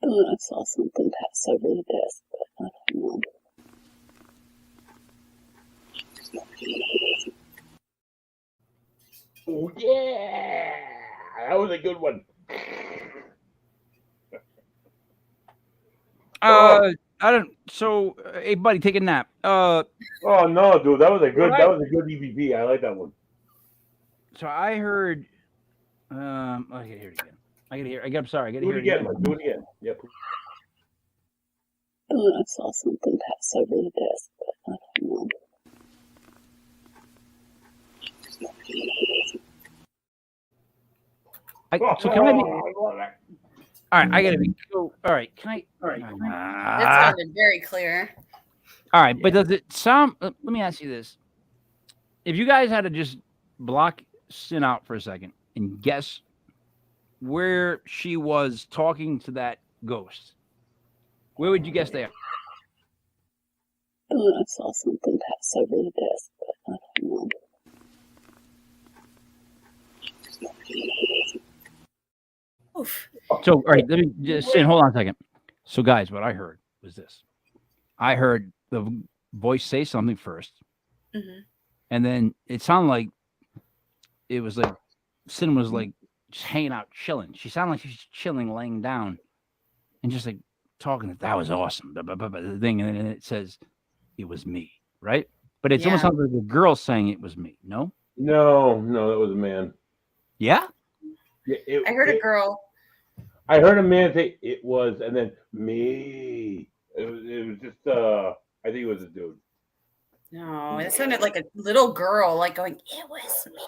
Oh, I saw something pass over the desk, but I don't know. Oh yeah, that was a good one. I don't. So, hey, buddy, take a nap. Oh no, dude, that was a good EVP. I like that one. So I heard. I gotta hear it again. I'm sorry. I gotta Do hear it again. Do it again. Yeah. Oh, I saw something pass over the desk, but I don't know. So can I be? All right, I gotta be. So, all right, can I? All right. That sounded very clear. All right, but does it sound? Let me ask you this: if you guys had to just block Sin out for a second and guess where she was talking to that ghost, where would you guess they are? Oh, I saw something pass over the desk, but I don't know. Oof. So, all right, let me just Sin. Hold on a second. So, guys, what I heard was this: I heard the voice say something first, and then it sounded like it was like Sin was like just hanging out, chilling. She sounded like she's chilling, laying down, and just like talking. That was awesome. The thing, and then it says it was me, right? But it almost sounds like the girl saying it was me. No, that was a man. Yeah, I heard a girl. I heard a man say it was, and then me. It was just. I think it was a dude. No, it sounded like a little girl, like going, "It was me."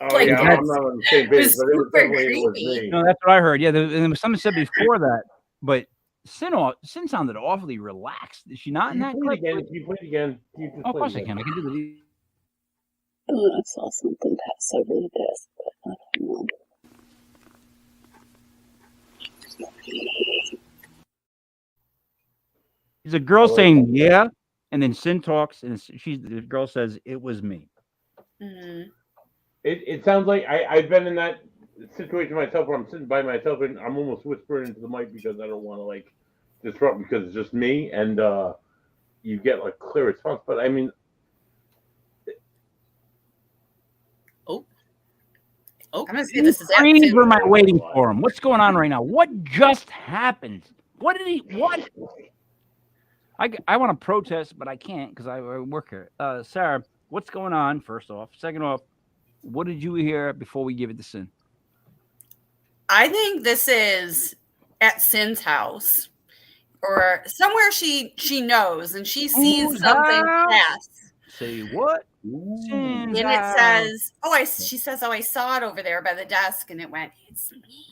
Oh Like, yeah, I'm not on the same page, but it was super definitely it was creepy. me. no, that's what I heard. Yeah, there was something said before that, but Sin sounded awfully relaxed. Is she not in that clip? Can you play it again? Oh, of course I can. I can do the. Oh, I saw something pass over the desk, but I don't know. There's a girl saying yeah, and then Sin talks, and the girl says it was me. Mhm. It sounds like I've been in that situation myself where I'm sitting by myself and I'm almost whispering into the mic because I don't want to like disrupt because it's just me and you get like clear response. But I mean, I'm gonna say this is Screens am I waiting for him? What's going on right now? What just happened? What did he? What? I want to protest, but I can't because I work here. Sarah, what's going on? First off, second off, what did you hear before we give it to Sin? I think this is at Sin's house, or somewhere she knows, and she sees Whose something house? pass. Say what? And it says, she says, I saw it over there by the desk, and it went, it's me.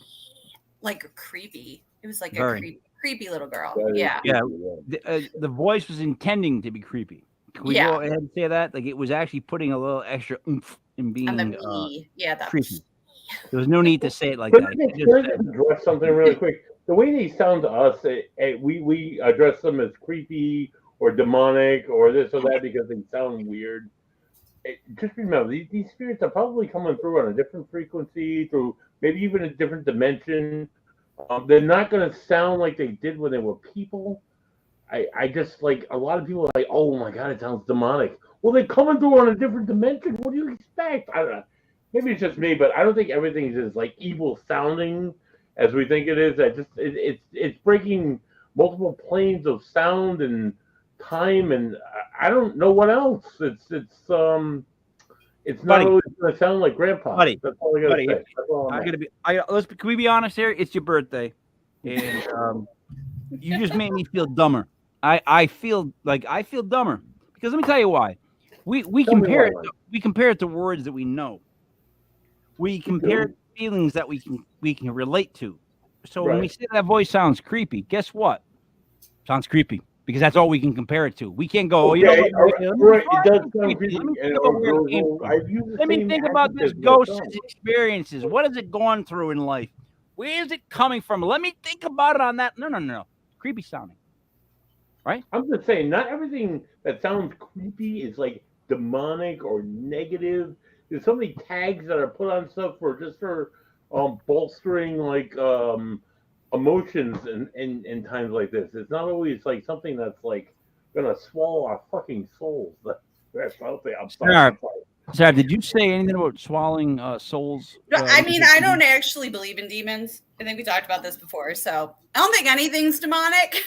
Like creepy. It was like Very. a creepy little girl. That is Yeah. Yeah. creepy, The voice was intending to be creepy. Can we go ahead and say that? Like it was actually putting a little extra oomph in being And the me. Yeah, that creepy. There was no need to say it like Can that. I just address something really quick? The way they sound to us, we address them as creepy or demonic or this or that because they sound weird. Just remember, these spirits are probably coming through on a different frequency, through maybe even a different dimension. They're not going to sound like they did when they were people. I just like a lot of people are like, oh my god, it sounds demonic. Well, they're coming through on a different dimension. What do you expect? I don't know. Maybe it's just me, but I don't think everything is as like evil sounding as we think it is. It's breaking multiple planes of sound and time, and I don't know what else. It's not Buddy. always going to sound like Grandpa. Buddy. That's all I got to Buddy, say. That's all I'm gonna be. Can we be honest here? It's your birthday, and you just made me feel dumber. I feel dumber because let me tell you why. We Tell me compare why. we compare it to words that we know. We compare it to feelings that we can relate to. So when we say that voice sounds creepy, guess what? Sounds creepy because that's all we can compare it to. We can't go. Okay, You know what? right, it does sound Let me creepy. think about where it came from. Let me think about this ghost's experiences. What has it gone through in life? Where is it coming from? Let me think about it on that. No. Creepy sounding. Right? I'm just saying, not everything that sounds creepy is like demonic or negative. There's so many tags that are put on stuff for bolstering like emotions in times like this. It's not always like something that's like gonna swallow our fucking souls. That's out there. I'm sorry. Sarah, did you say anything about swallowing souls? I mean, I don't actually believe in demons. I think we talked about this before, so I don't think anything's demonic.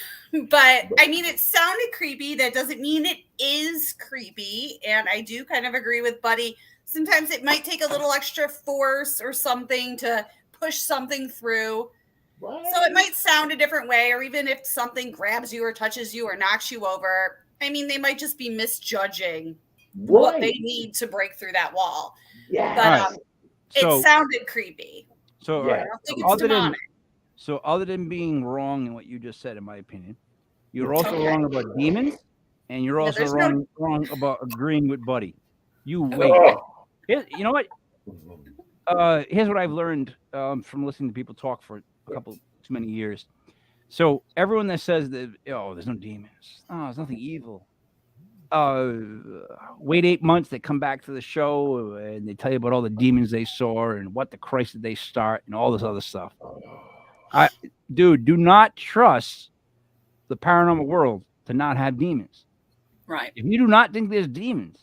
But I mean, it sounded creepy. That doesn't mean it is creepy. And I do kind of agree with Buddy. Sometimes it might take a little extra force or something to push something through. What? So it might sound a different way, or even if something grabs you or touches you or knocks you over. I mean, they might just be misjudging what they need to break through that wall. Yeah. But So- it sounded creepy. So, Yeah. I don't think it's demonic. So other than being wrong in what you just said, in my opinion, you're also Okay. wrong about demons, and you're also there's wrong about agreeing with Buddy. You wait. Oh. You know what? Here's what I've learned from listening to people talk for a couple too many years. So everyone that says that, there's no demons, there's nothing evil. Wait 8 months, they come back to the show and they tell you about all the demons they saw and what the Christ did they start and all this other stuff. Dude, do not trust the paranormal world to not have demons. Right. If you do not think there's demons,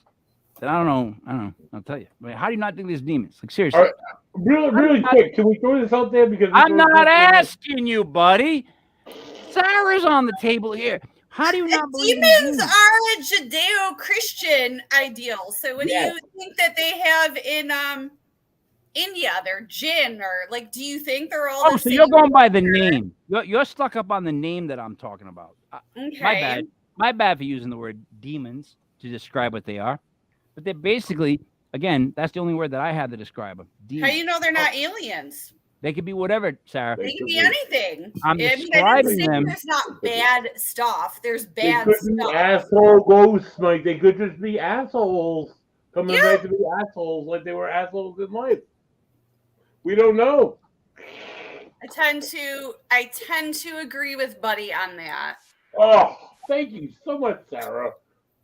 then I don't know. I'll tell you. I mean, how do you not think there's demons? Like seriously. All right. Really quick, can we throw this out there? Because I'm not asking you, buddy. Sarah's on the table here. How do you not believe in Demons demons? are a Judeo-Christian ideal. So what do you think that they have in India? They're jinn, or like, do you think they're all? Oh, so you're going by the name. You're stuck up on the name that I'm talking about. Okay. My bad for using the word demons to describe what they are. But they're basically, again, that's the only word that I had to describe them. How Demons. do you know they're not aliens? They could be whatever, Sarah. They can be anything. I'm I mean, I didn't describing say them. there's not bad stuff. There's They bad could be stuff. asshole ghosts, Mike. They could just be assholes coming Yeah. back to be assholes like they were assholes in life. We don't know. I tend to agree with Buddy on that. Oh, thank you so much, Sarah.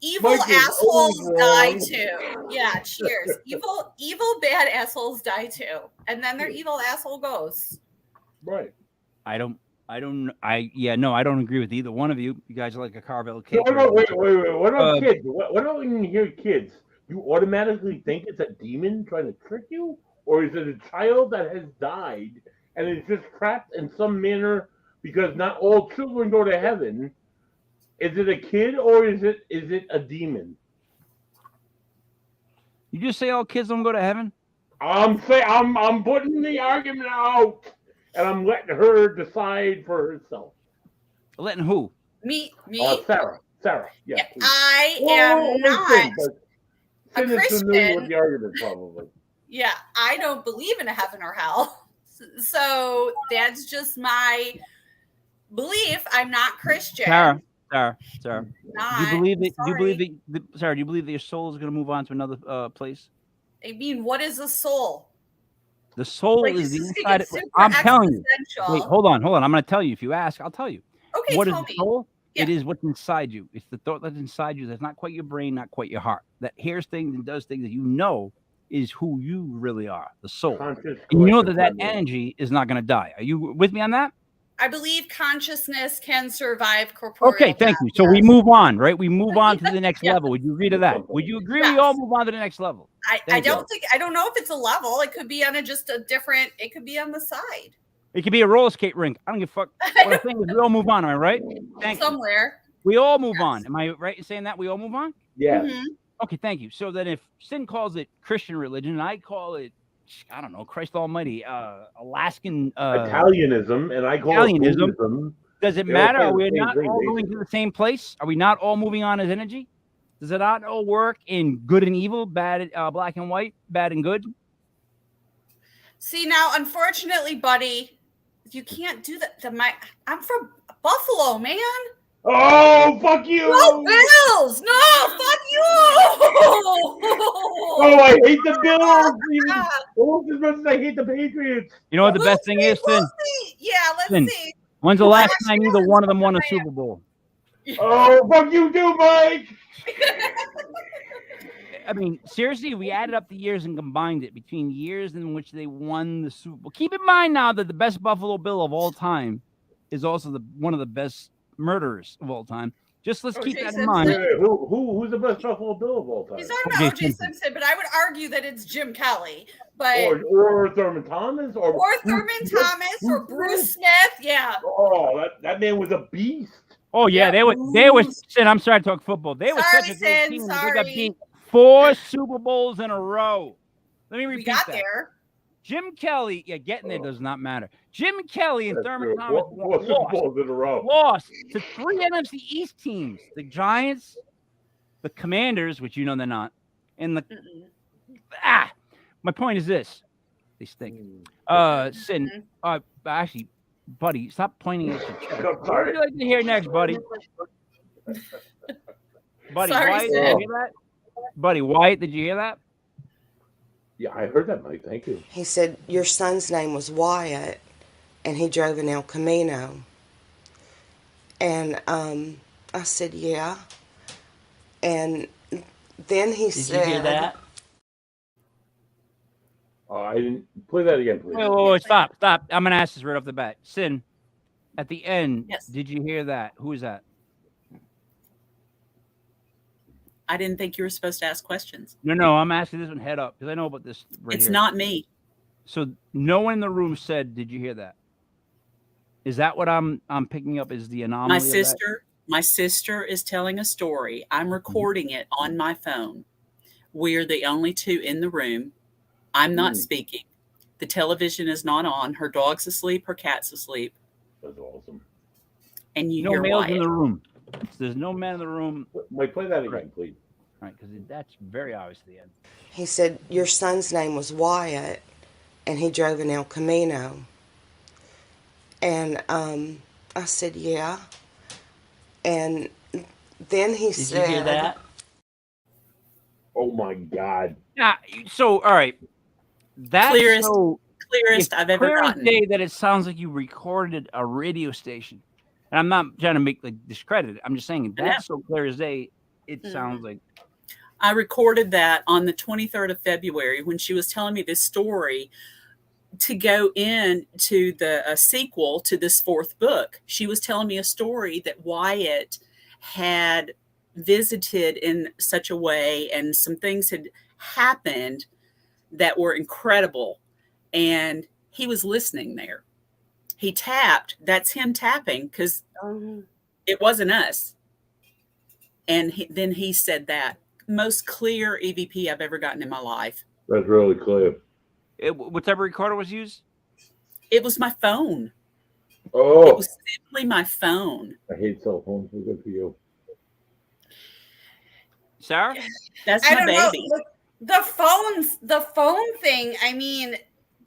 Evil Mike is assholes always die wrong. too. Yeah, cheers. Evil bad assholes die too. And then they're evil asshole ghosts. Right. I don't agree with either one of you. You guys are like a Carvel So cake. wait. What about kids? What about when you hear kids? You automatically think it's a demon trying to trick you? Or is it a child that has died and is just trapped in some manner because not all children go to heaven? Is it a kid or is it a demon? You just say all kids don't go to heaven? I'm putting the argument out and I'm letting her decide for herself. Letting who? Me. Sarah. Yeah. please. I Well, am only not Sin, but a Sin is familiar Christian. with the argument, probably. Yeah, I don't believe in a heaven or hell. So that's just my belief. I'm not Christian. Sarah. Not, Do you believe that? Do you believe sorry. that? Sarah, do you believe that your soul is going to move on to another place? I mean, what is a soul? The soul Like, is this the is inside. super I'm telling you. existential. Wait, hold on. I'm going to tell you. If you ask, I'll tell you. Okay, What is tell the me. soul? Yeah. It is what's inside you. It's the thought that's inside you. That's not quite your brain, not quite your heart. That hears things and does things that you know is who you really are. The soul. Conscious And you know collective that memory. energy is not going to die. Are you with me on that? I believe consciousness can survive corporeal Okay, thank death, you. So we yes. move on, right? We move on to the next Yeah. level. Would you agree to that? Would you agree we all move on to the next level? I Thank you. don't know if it's a level. It could be on just a different, it could be on the side. It could be a roller skate rink. I don't give a fuck. What I'm saying is we all move on, am I right? Thank you. Somewhere. We all move on. Am I right in saying that? We all move on? Yes. Mhm. Okay, thank you. So then if Sin calls it Christian religion, and I call it, I don't know, Christ Almighty, Alaskan Italianism, and I call Italianism. it Buddhism. Does it They all matter? say Are the we same not thing, all going basically. to the same place? Are we not all moving on as energy? Does it not all work in good and evil, bad, black and white, bad and good? See, now, unfortunately, buddy, you can't do that. I'm from Buffalo, man. Oh, fuck you! No Bills! No, fuck you! Oh, I hate the Bills! Even almost as much as I hate the Patriots. You know what the best thing is, Sin? Yeah, let's Sin, see. when's the last time either one of them won a Super Bowl? Oh, fuck you too, Mike! I mean, seriously, we added up the years and combined it between years in which they won the Super Bowl. Keep in mind now that the best Buffalo Bill of all time is also one of the best murderers of all time. Just let's keep that in mind. Who's the best Buffalo Bill of all time? He's talking about O.J. Simpson, but I would argue that it's Jim Kelly. But Or Thurman Thomas, or Thurman Thomas, or Bruce Smith. Yeah. Oh, that man was a beast. Oh yeah, they were. Sin, I'm sorry to talk football. They were such a good Sin, team. sorry. They got beat 4 Super Bowls in a row. Let me repeat We got that. there. Jim Kelly, getting there does not matter. Jim Kelly and That's Thurman true. Thomas Four Super Bowls in a row. lost to 3 NFC East teams: the Giants, the Commanders, which you know they're not, and the My point is this: they stink. Sin, actually, buddy, stop pointing at your chest. What would you like to hear next, buddy? Buddy, Sorry, Wyatt, Sid. did you hear that? Buddy, Wyatt, did you hear that? Yeah, I heard that, Mike. Thank you. He said, your son's name was Wyatt, and he drove an El Camino. And I said, yeah. And then he said... Did you hear that? I didn't play that again, please. Wait, stop. I'm going to ask this right off the bat. Sin, at the end, Yes. did you hear that? Who is that? I didn't think you were supposed to ask questions. No, I'm asking this one head up because I know about this right It's here. not me. So no one in the room said, "Did you hear that?" Is that what I'm picking up? Is the anomaly? My sister is telling a story. I'm recording it on my phone. We're the only two in the room. I'm not speaking. The television is not on. Her dog's asleep. Her cat's asleep. That's awesome. And you No hear males Wyatt. in the room. There's no man in the room. Mike, play that again, please. Right, because that's very obvious at the end. He said, your son's name was Wyatt, and he drove an El Camino. And I said, yeah. And then he said... Did you hear that? Oh, my God. Yeah. So, all right. That's Clearest I've ever clear as gotten. day that it sounds like you recorded a radio station. And I'm not trying to make discredit it. I'm just saying that's so clear as day. It sounds like. I recorded that on the 23rd of February when she was telling me this story to go into the sequel to this 4th book. She was telling me a story that Wyatt had visited in such a way, and some things had happened that were incredible. And he was listening there. He tapped. That's him tapping because it wasn't us. And then he said that. Most clear EVP I've ever gotten in my life. That's really clear. Whatever recorder was used? It was my phone. It Oh, was simply my phone. I hate cell phones. They're good for you. Sarah? That's I my don't know. baby. Look, the phone thing. I mean,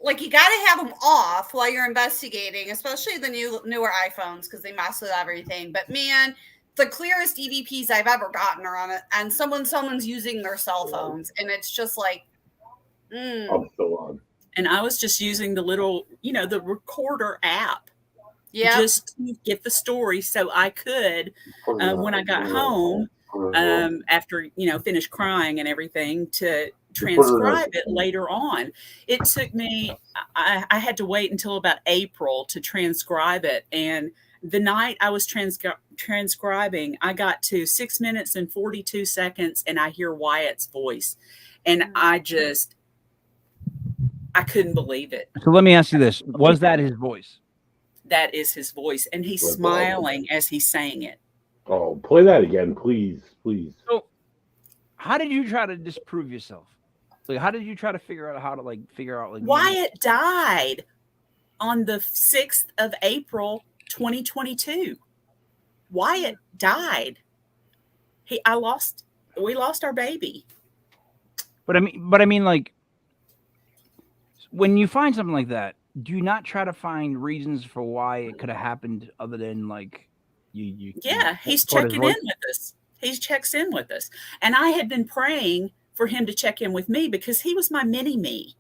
like you got to have them off while you're investigating, especially the newer iPhones because they mess with everything. But man, the clearest EVPs I've ever gotten are on it, and someone's using their cell phones, and it's just like, I'm still on. And I was just using the little, the recorder app yeah. just to get the story so I could, when I got home, after, finished crying and everything, to transcribe it later on. It took me, I had to wait until about April to transcribe it. And the night I was transcribing, I got to 6 minutes and 42 seconds and I hear Wyatt's voice. And I couldn't believe it. So let me ask you this. Was that his voice? That is his voice. And he's That's smiling as he's saying it. Oh, play that again, please, please. So how did you try to disprove yourself? Like, how did you try to figure out how to figure out Wyatt died on the 6th of April, 2022. Wyatt died. We lost our baby. But I mean, like, when you find something like that, do you not try to find reasons for why it could have happened other than like you? Yeah, he's checking in with us. He checks in with us. And I had been praying for him to check in with me because he was my mini me.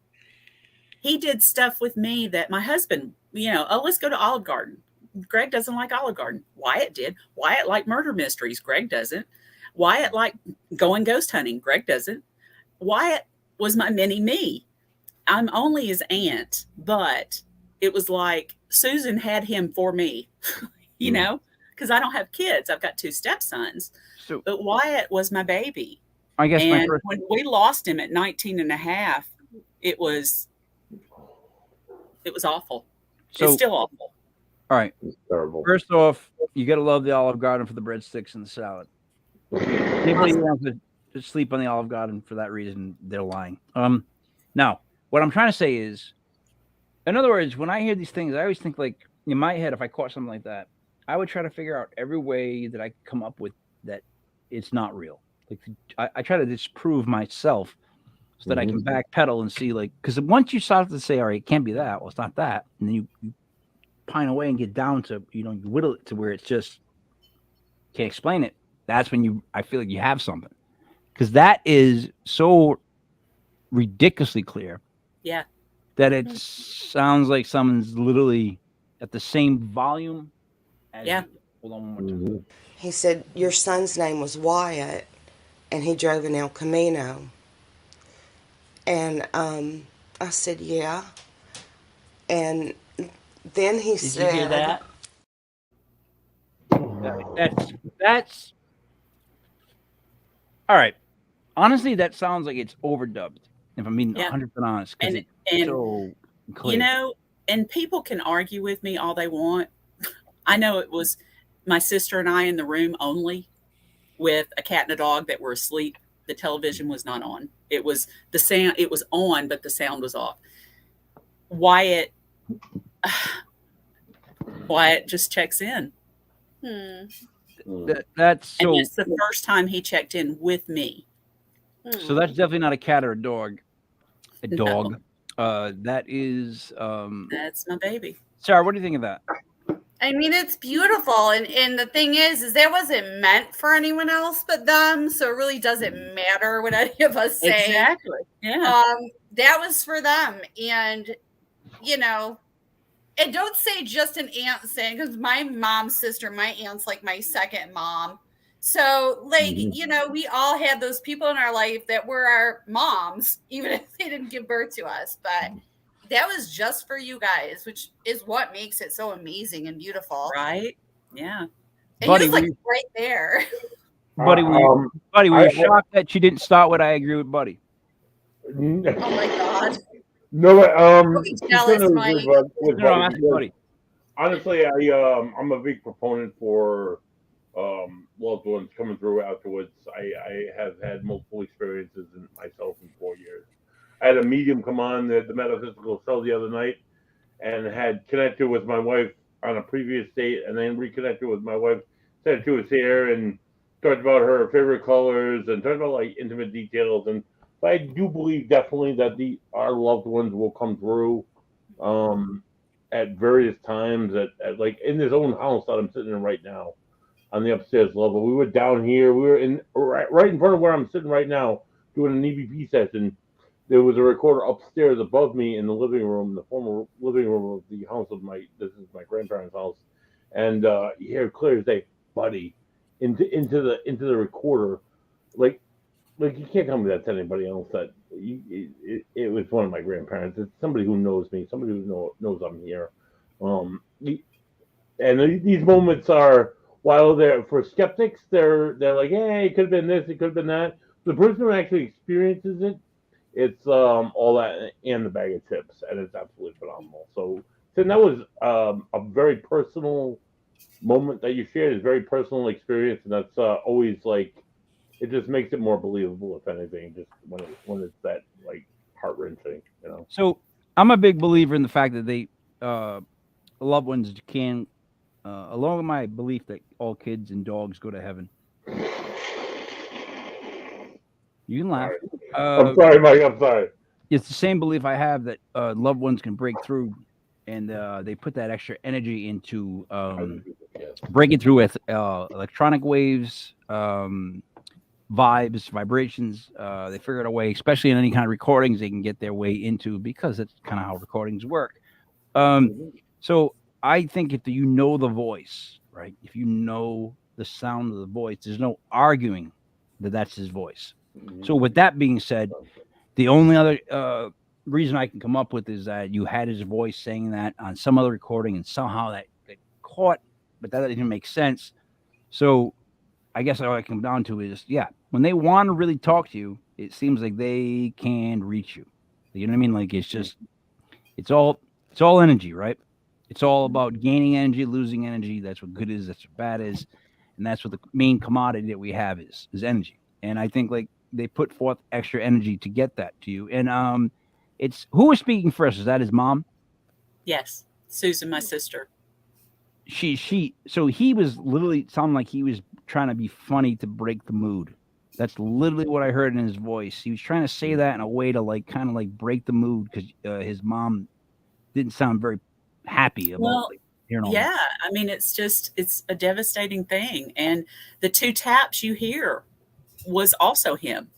He did stuff with me that my husband, let's go to Olive Garden. Greg doesn't like Olive Garden. Wyatt did. Wyatt liked murder mysteries. Greg doesn't. Wyatt liked going ghost hunting. Greg doesn't. Wyatt was my mini me. I'm only his aunt, but it was like Susan had him for me, because I don't have kids. I've got 2 stepsons. But Wyatt was my baby. I guess when we lost him at 19 and a half, it was awful. It's still awful. All right. It's terrible. First off, you got to love the Olive Garden for the breadsticks and the salad. Anybody who wants to sleep on the Olive Garden for that reason, they're lying. Now, what I'm trying to say is, in other words, when I hear these things, I always think, like, in my head, if I caught something like that, I would try to figure out every way that I could come up with that it's not real. Like, I try to disprove myself so that I can backpedal and see, like, because once you start to say, all right, it can't be that, well, it's not that, and then you pine away and get down to, you whittle it to where it's just can't explain it. That's when I feel like you have something, because that is so ridiculously clear. Yeah. That it sounds like someone's literally at the same volume as you. Hold on one more time. He said, your son's name was Wyatt, and he drove an El Camino. And I said, yeah. And then he said... Did you hear that? That's... All right. Honestly, that sounds like it's overdubbed, if I'm being 100% honest. And so clear. And people can argue with me all they want. I know it was my sister and I in the room only with a cat and a dog that were asleep. The television was not on. It was the sound. It was on, but the sound was off. Wyatt just checks in. That's so. And it's the first time he checked in with me. So that's definitely not a cat or a dog. A dog. No. That is. That's my baby. Sarah, what do you think of that? I mean, it's beautiful. And the thing is that wasn't meant for anyone else but them. So it really doesn't matter what any of us say. Exactly. Yeah. That was for them. And, and don't say just an aunt saying, because my mom's sister, my aunt's like my second mom. So, like, we all had those people in our life that were our moms, even if they didn't give birth to us. But that was just for you guys, which is what makes it so amazing and beautiful. Right? Yeah. And Buddy, he was, like, right there. Buddy, were you shocked that she didn't start with I agree with Buddy? Oh, my God. No, jealous, Mike. I'm asking Buddy. Honestly, I'm a big proponent for loved ones coming through afterwards. I have had multiple experiences myself in 4 years. I had a medium come on the metaphysical show the other night and had connected with my wife on a previous date, and then reconnected with my wife. Said she was here and talked about her favorite colors and talked about like intimate details. And but I do believe definitely that our loved ones will come through at various times at like in this own house that I'm sitting in right now on the upstairs level. We were down here. We were in right in front of where I'm sitting right now doing an EVP session. There was a recorder upstairs above me in the living room, the former living room of the house of this is my grandparents' house, and you hear clear as day, buddy, into the recorder, like you can't tell me that's anybody else. It was one of my grandparents. It's somebody who knows me, somebody who knows I'm here. And these moments are, while they're for skeptics, they're like, hey, it could have been this, it could have been that. The person who actually experiences it, it's all that and the bag of tips, and it's absolutely phenomenal. So that was a very personal moment that you shared. Is very personal experience, and that's always like it just makes it more believable, if anything, just when it's that like heart wrenching, you know. So I'm a big believer in the fact that they loved ones can, along with my belief that all kids and dogs go to heaven. You can laugh. I'm sorry, Mike. I'm sorry. It's the same belief I have that loved ones can break through, and they put that extra energy into breaking through with electronic waves, vibes, vibrations. They figured a way, especially in any kind of recordings, they can get their way into, because that's kind of how recordings work. So I think if you know the voice, right? If you know the sound of the voice, there's no arguing that that's his voice. So with that being said, the only other reason I can come up with is that you had his voice saying that on some other recording, and somehow that caught, but that didn't make sense. So I guess all I come down to is, when they want to really talk to you, it seems like they can reach you. You know what I mean? Like it's all energy, right? It's all about gaining energy, losing energy. That's what good is. That's what bad is. And that's what the main commodity that we have is energy. And I think like they put forth extra energy to get that to you. And it's who was speaking first? Is that his mom? Yes. Susan, my sister. So he was literally sounding like he was trying to be funny to break the mood. That's literally what I heard in his voice. He was trying to say that in a way to like kind of like break the mood, because his mom didn't sound very happy about hearing all that. I mean, it's a devastating thing. And the two taps you hear was also him.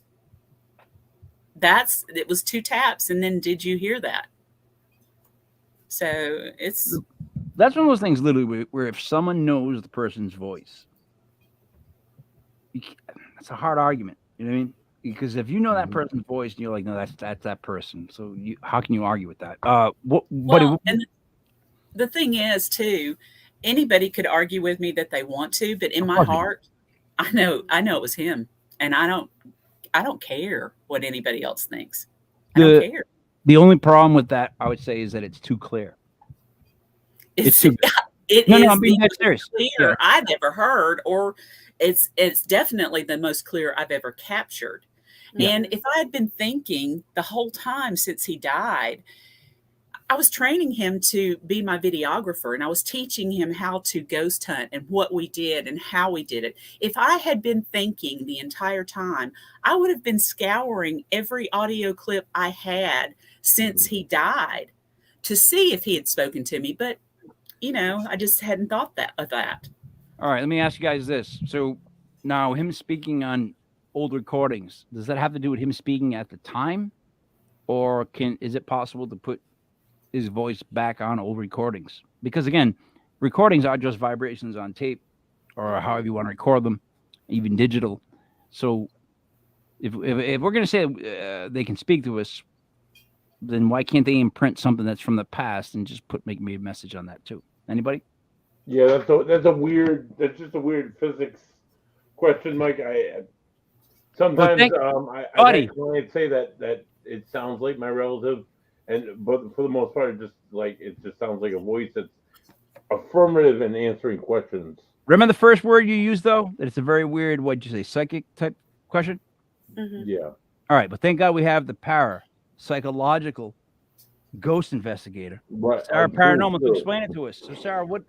It was two taps, and then did you hear that? So that's one of those things literally where if someone knows the person's voice, it's a hard argument. You know what I mean? Because if you know that person's voice and you're like, no, that's that person. So how can you argue with that? And the thing is too, anybody could argue with me that they want to, but in my heart, I know it was him, and I don't care what anybody else thinks. I don't care. The only problem with that, I would say, is that it's too clear. It's too it no, is I'm being the dead serious. clear I've ever heard, or it's definitely the most clear I've ever captured. Yeah. And if I had been thinking the whole time since he died, I was training him to be my videographer, and I was teaching him how to ghost hunt and what we did and how we did it. If I had been thinking the entire time, I would have been scouring every audio clip I had since he died to see if he had spoken to me. But, I just hadn't thought of that. All right, let me ask you guys this. So now him speaking on old recordings, does that have to do with him speaking at the time? Or is it possible to put his voice back on old recordings? Because again, recordings are just vibrations on tape, or however you want to record them, even digital. So if we're going to say they can speak to us, then why can't they imprint something that's from the past and just make me a message on that too? Anybody? Yeah, that's just a weird physics question, Mike. Sometimes I say that it sounds like my relative, but for the most part, it just sounds like a voice that's affirmative in answering questions. Remember the first word you used though? That it's a very weird, what'd you say, psychic type question? Mm-hmm. Yeah. All right, but thank God we have the psychological ghost investigator. Right. Sarah True, Paranormal, to true. explain it to us. So, Sarah, what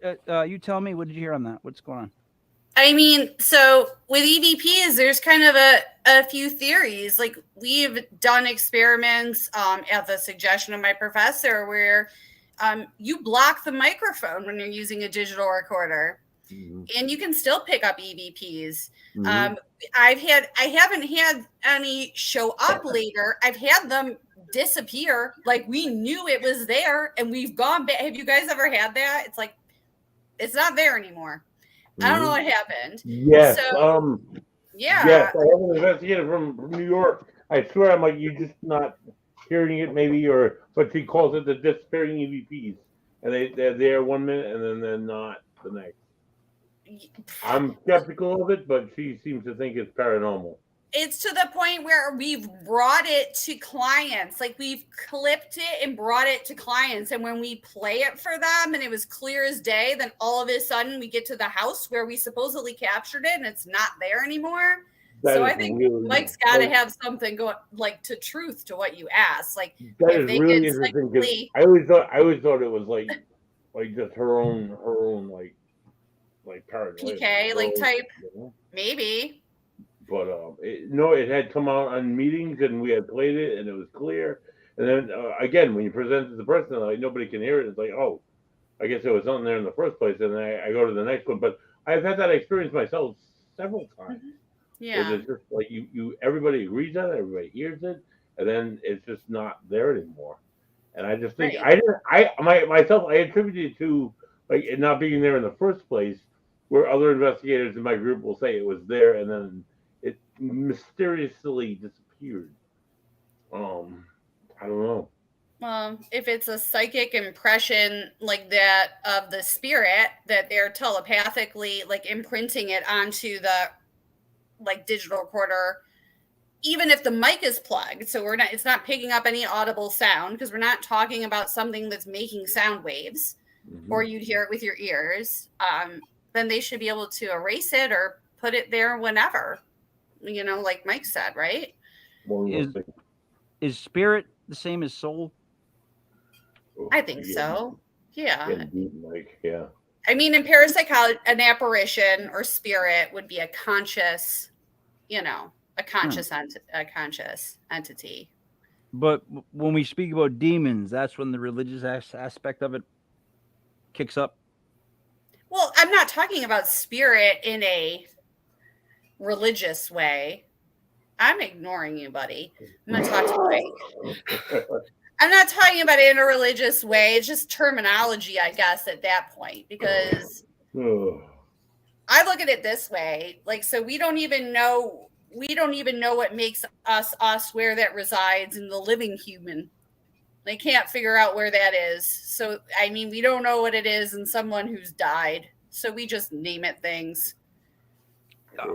you tell me? What did you hear on that? What's going on? I mean, so with EVPs, there's kind of a few theories. Like we've done experiments at the suggestion of my professor where you block the microphone when you're using a digital recorder. And you can still pick up EVPs. I haven't had any show up later. I've had them disappear. Like we knew it was there and we've gone back. Have you guys ever had that? It's like, it's not there anymore. I don't know what happened. Yes. So, yeah. Yes, I have an investigator from New York. I swear, I'm like, you're just not hearing it, maybe, but she calls it the disappearing EVPs, and they're there 1 minute and then they're not the next. I'm skeptical of it, but she seems to think it's paranormal. It's to the point where we've brought it to clients. Like we've clipped it and brought it to clients. And when we play it for them and it was clear as day, then all of a sudden we get to the house where we supposedly captured it and it's not there anymore. So I think really, Mike's got to have something going like to truth to what you asked. Like that is really interesting. I always thought it was like just her own like paranoid PK like type, maybe. But it had come out on meetings and we had played it and it was clear. And then again, when you present it to the person, like nobody can hear it. It's like, oh, I guess there was something there in the first place. And then I go to the next one. But I've had that experience myself several times. Yeah. It's just like everybody agrees on it, everybody hears it, and then it's just not there anymore. And I just think I attribute it to like it not being there in the first place, where other investigators in my group will say it was there and then it mysteriously disappeared. I don't know. Well, if it's a psychic impression like that of the spirit that they're telepathically like imprinting it onto the like digital recorder, even if the mic is plugged, so it's not picking up any audible sound because we're not talking about something that's making sound waves, or you'd hear it with your ears. Then they should be able to erase it or put it there whenever, like Mike said, right? Is spirit the same as soul? I think so. Yeah. Like, yeah. I mean, in parapsychology, an apparition or spirit would be a conscious, a conscious entity. But when we speak about demons, that's when the religious aspect of it kicks up. Well, I'm not talking about spirit in a religious way. I'm ignoring you, buddy. I'm not talking I'm not talking about it in a religious way. It's just terminology, I guess, at that point, because I look at it this way. Like, so we don't even know what makes us where that resides in the living human. They can't figure out where that is. So, I mean, we don't know what it is in someone who's died. So we just name it things.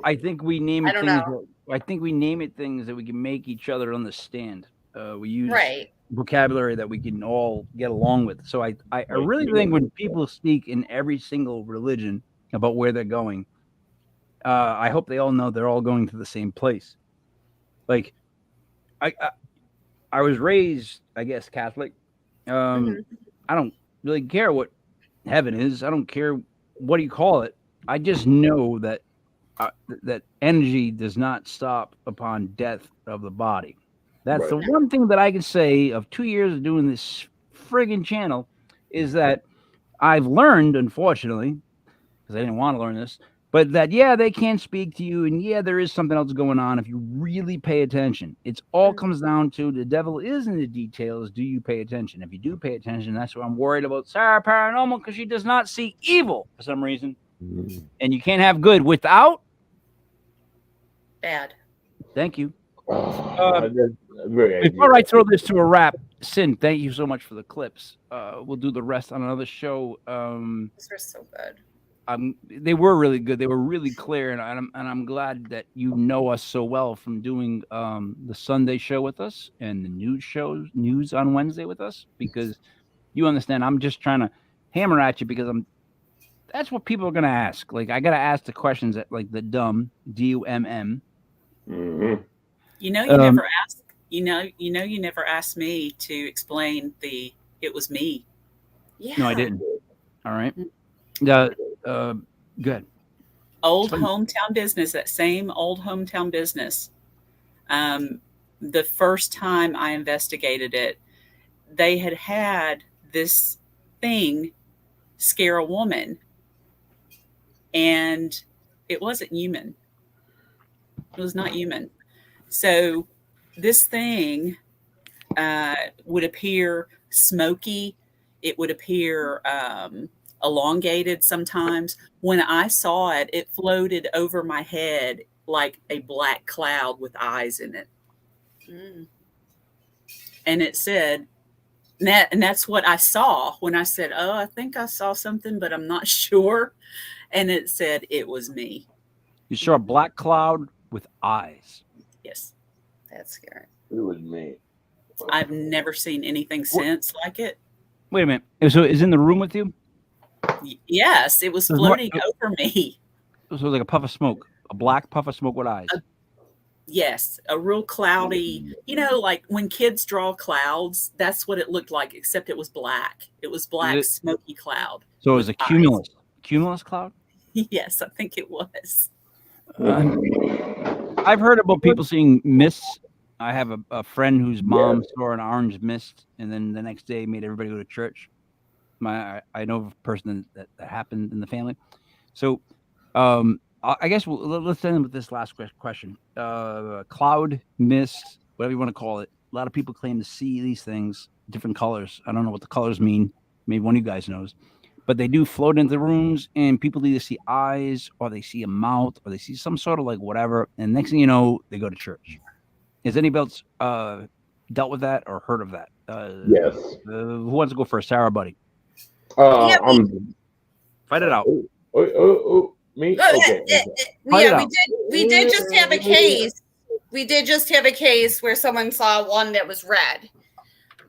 I think we name it I don't things. know. I think we name it things that we can make each other understand. We use vocabulary that we can all get along with. So I really think when people speak in every single religion about where they're going, I hope they all know they're all going to the same place. Like I was raised, I guess, Catholic. I don't really care what heaven is. I don't care what you call it. I just know that that energy does not stop upon death of the body. That's the one thing that I can say of 2 years of doing this friggin' channel is that I've learned, unfortunately, because I didn't want to learn this, but that, they can't speak to you. And there is something else going on if you really pay attention. It all comes down to the devil is in the details. Do you pay attention? If you do pay attention, that's what I'm worried about Sarah Paranormal, because she does not see evil for some reason. And you can't have good without bad. Thank you. Before I throw this to a wrap, Sin, thank you so much for the clips. We'll do the rest on another show. These were so good. They were really good. They were really clear, and I'm glad that you know us so well from doing the Sunday show with us and the news on Wednesday with us, because you understand. I'm just trying to hammer at you because that's what people are gonna ask. Like I gotta ask the questions that like the dumb DUMM. You never asked. You never asked me to explain the it was me. Yeah. No, I didn't. All right. Good. Old Explain. hometown business, that same old hometown business. The first time I investigated it, they had this thing scare a woman, and it wasn't human. It was not human. So this thing would appear smoky. It would appear elongated sometimes. When I saw it, it floated over my head like a black cloud with eyes in it. Mm. And it said, and that's what I saw when I said, oh, I think I saw something, but I'm not sure. And it said it was me. You saw a black cloud with eyes. Yes. That's scary. It was me. I've never seen anything since like it. Wait a minute. So is in the room with you? Yes, it was floating over me. So it was like a puff of smoke, a black puff of smoke with eyes. Yes, a real cloudy, like when kids draw clouds, that's what it looked like, except it was black. It was black, smoky cloud. So it was a cumulus cloud? Yes, I think it was. I've heard about people seeing mists. I have a friend whose mom saw an orange mist, and then the next day made everybody go to church. I know of a person that happened in the family. So I guess let's end with this last question. Cloud, mist, whatever you want to call it. A lot of people claim to see these things, different colors. I don't know what the colors mean. Maybe one of you guys knows. But they do float into the rooms, and people either see eyes, or they see a mouth, or they see some sort of like whatever. And next thing you know, they go to church. Has anybody else dealt with that or heard of that? Yes. Who wants to go first? Sarah, buddy. Fight it out. Me? Okay. Yeah, we did just have a case. We did just have a case where someone saw one that was red,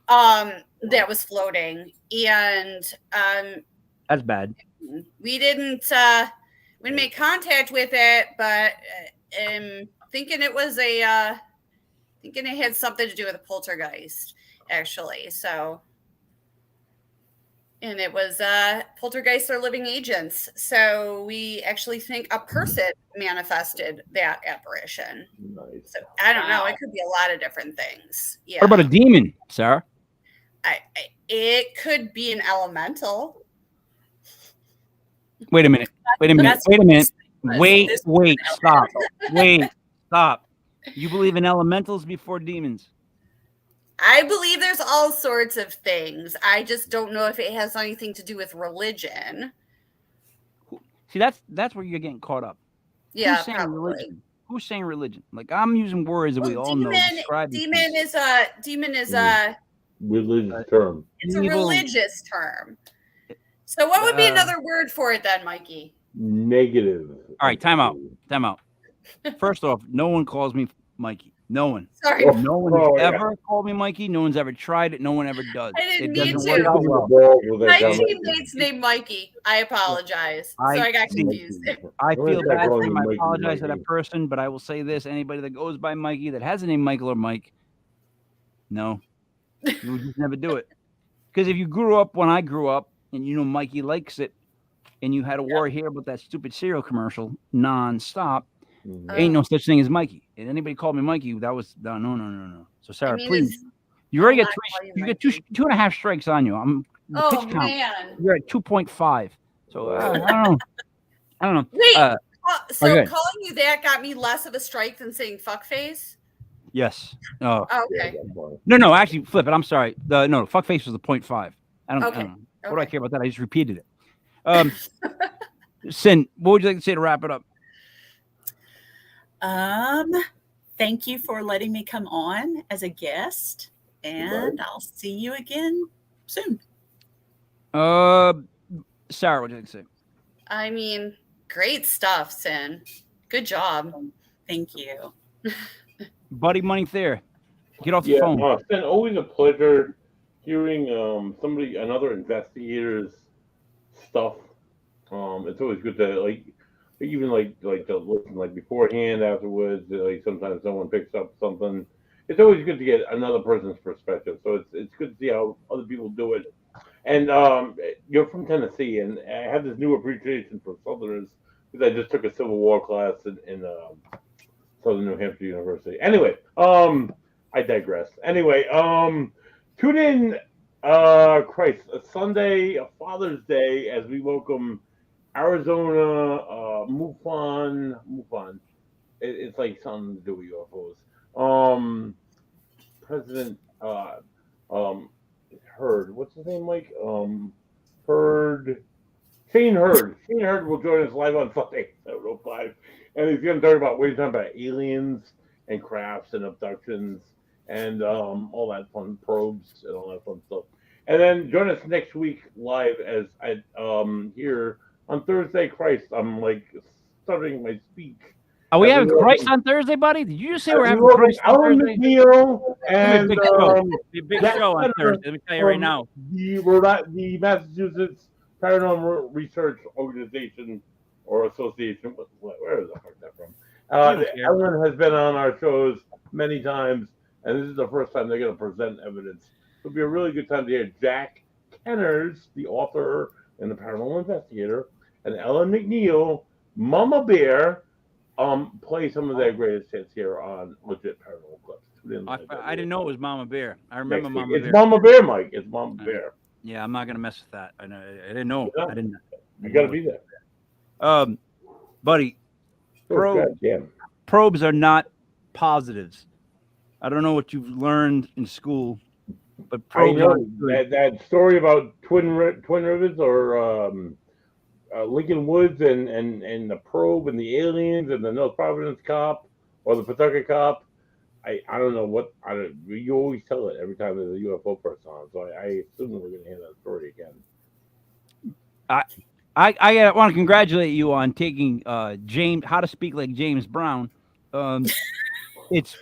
that was floating, and that's bad. We didn't make contact with it, but thinking it was thinking it had something to do with a poltergeist, actually. So. And it was poltergeists are living agents. So we actually think a person manifested that apparition. Nice. So I don't know. It could be a lot of different things. Yeah. What about a demon, Sarah? It could be an elemental. Wait a minute. Stop. You believe in elementals before demons? I believe there's all sorts of things. I just don't know if it has anything to do with religion. See, that's where you're getting caught up. Yeah, Who's saying probably. religion? Who's saying religion? Like, I'm using words that we all know. Demon is a religious term. It's a religious term. So what would be another word for it then, Mikey? Negative. All right, time out. First off, no one calls me Mikey. No one. Sorry. No one's ever called me Mikey. No one's ever tried it. No one ever does. I didn't it mean doesn't to. work out well. My teammate's named Mikey. I apologize. So I got confused. I feel bad for him. I apologize to that person, but I will say this. Anybody that goes by Mikey that has a name Michael or Mike, no. You would just never do it. Because if you grew up when I grew up and you know Mikey likes it and you had a war here about that stupid cereal commercial nonstop, ain't no such thing as Mikey. And anybody called me Mikey, that was no. So Sarah, please, you already get you get two and a half strikes on you. Pitch count. Man. You're at 2.5. So I don't know. Wait, so calling you that got me less of a strike than saying fuckface? Yes. Oh. Okay. No, actually flip it. I'm sorry. No, fuckface was the 0.5. I don't know. What do I care about that? I just repeated it. Sin, what would you like to say to wrap it up? Thank you for letting me come on as a guest, and I'll see you again soon. Sarah, what would you like to say? I mean, great stuff, Sin. Good job. Thank you. Buddy Money Thayer. Get off the phone. Sin, always a pleasure hearing another investigator's stuff. It's always good to even like to listen beforehand, afterwards. Like sometimes someone picks up something, it's always good to get another person's perspective. So it's good to see how other people do it. And you're from Tennessee, and I have this new appreciation for Southerners because I just took a Civil War class in Southern New Hampshire University. Anyway, I digress. Anyway, tune in, Christ, a Sunday, a Father's Day, as we welcome Arizona, MUFON. It's like something to do with UFOs. President, Heard. What's his name, Mike? Heard. Shane Heard. Shane Heard will join us live on Sunday, 7:05. And he's going to talk about what he's talking about aliens and crafts and abductions and all that fun probes and all that fun stuff. And then join us next week live as I here on Thursday. Christ, I'm like stuttering my speech. Are we As having welcome- Christ on Thursday, buddy? Did you just say we're as we having welcome Christ on Alan Thursday? McNeil and Big show. A big Jack show on Center Thursday. Let me tell you right from now. the Massachusetts Paranormal Research Organization or Association. Where the fuck is that from? don't care. Ellen has been on our shows many times, and this is the first time they're going to present evidence. It'll be a really good time to hear Jack Kenners, the author and the paranormal investigator, and Ellen McNeil, Mama Bear, play some of their greatest hits here on Legit Paranormal Clips. I didn't know it was Mama Bear. I remember Mama It's Bear. Mama Bear, Mike. It's Mama Bear. Yeah, I'm not gonna mess with that. I didn't know. Yeah. I didn't. You got to be there. Buddy, Oh, God damn. probes are not positives. I don't know what you've learned in school, but I probes know aren't good. that story about Twin Rivers or Lincoln Woods and the probe and the aliens and the North Providence cop or the Pawtucket cop. I don't know what you always tell it every time there's a UFO person on, so I assume we're going to hear that story again. I want to congratulate you on taking James How to Speak Like James Brown. It's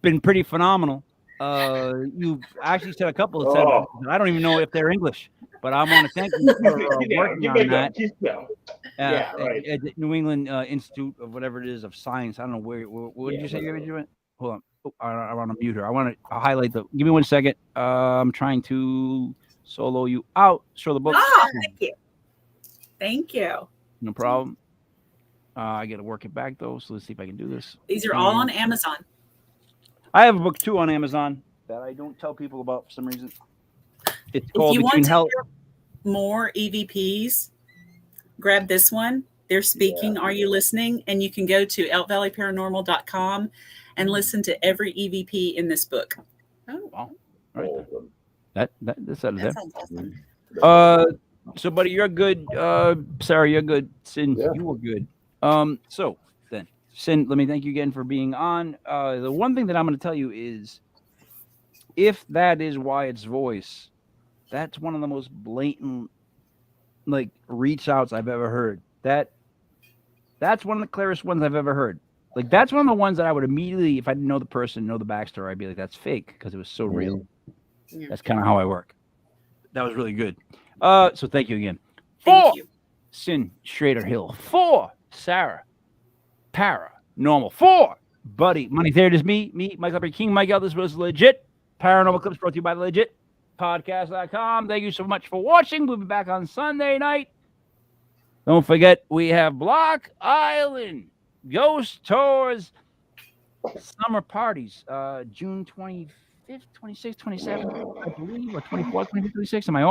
been pretty phenomenal. You've actually said a couple of sentences. I don't even know if they're English, but I want to thank you for working on that. Yeah, right. At the New England Institute of whatever it is of Science. I don't know what did you say you're doing? Hold on. Oh, I want to mute her. I want to highlight the. Give me 1 second. I'm trying to solo you out. Show the book. Oh, thank you. Thank you. No problem. I got to work it back though. So let's see if I can do this. These are all on Amazon. I have a book too on Amazon that I don't tell people about for some reason. It's called If you Between want to Hell. hear more EVPs, grab this one. They're speaking. Are you listening? And you can go to elkvalleyparanormal.com and listen to every EVP in this book. Oh, wow. Right. That's out of there. That sounds awesome. So, buddy, you're good. Sarah, you're good. Sin, you were good. So then, Sin, let me thank you again for being on. The one thing that I'm going to tell you is, if that is Wyatt's voice, that's one of the most blatant, like, reach outs I've ever heard. That's one of the clearest ones I've ever heard. Like, that's one of the ones that I would immediately, if I didn't know the person, know the backstory, I'd be like, that's fake because it was so real. Yeah. That's kind of how I work. That was really good. So thank you again. Thank you. Sin Schrader Hill. 4, Sarah Parah Normal. 4, Buddy Money Thayer. Is me, Michael Upper King. Mike out. This was Legit Paranormal Clips brought to you by the Legit Podcast.com. Thank you so much for watching. We'll be back on Sunday night. Don't forget, we have Block Island Ghost Tours Summer Parties, June 25th, 26th, 27th, I believe, or 24th, 25th, 26th. Am I off?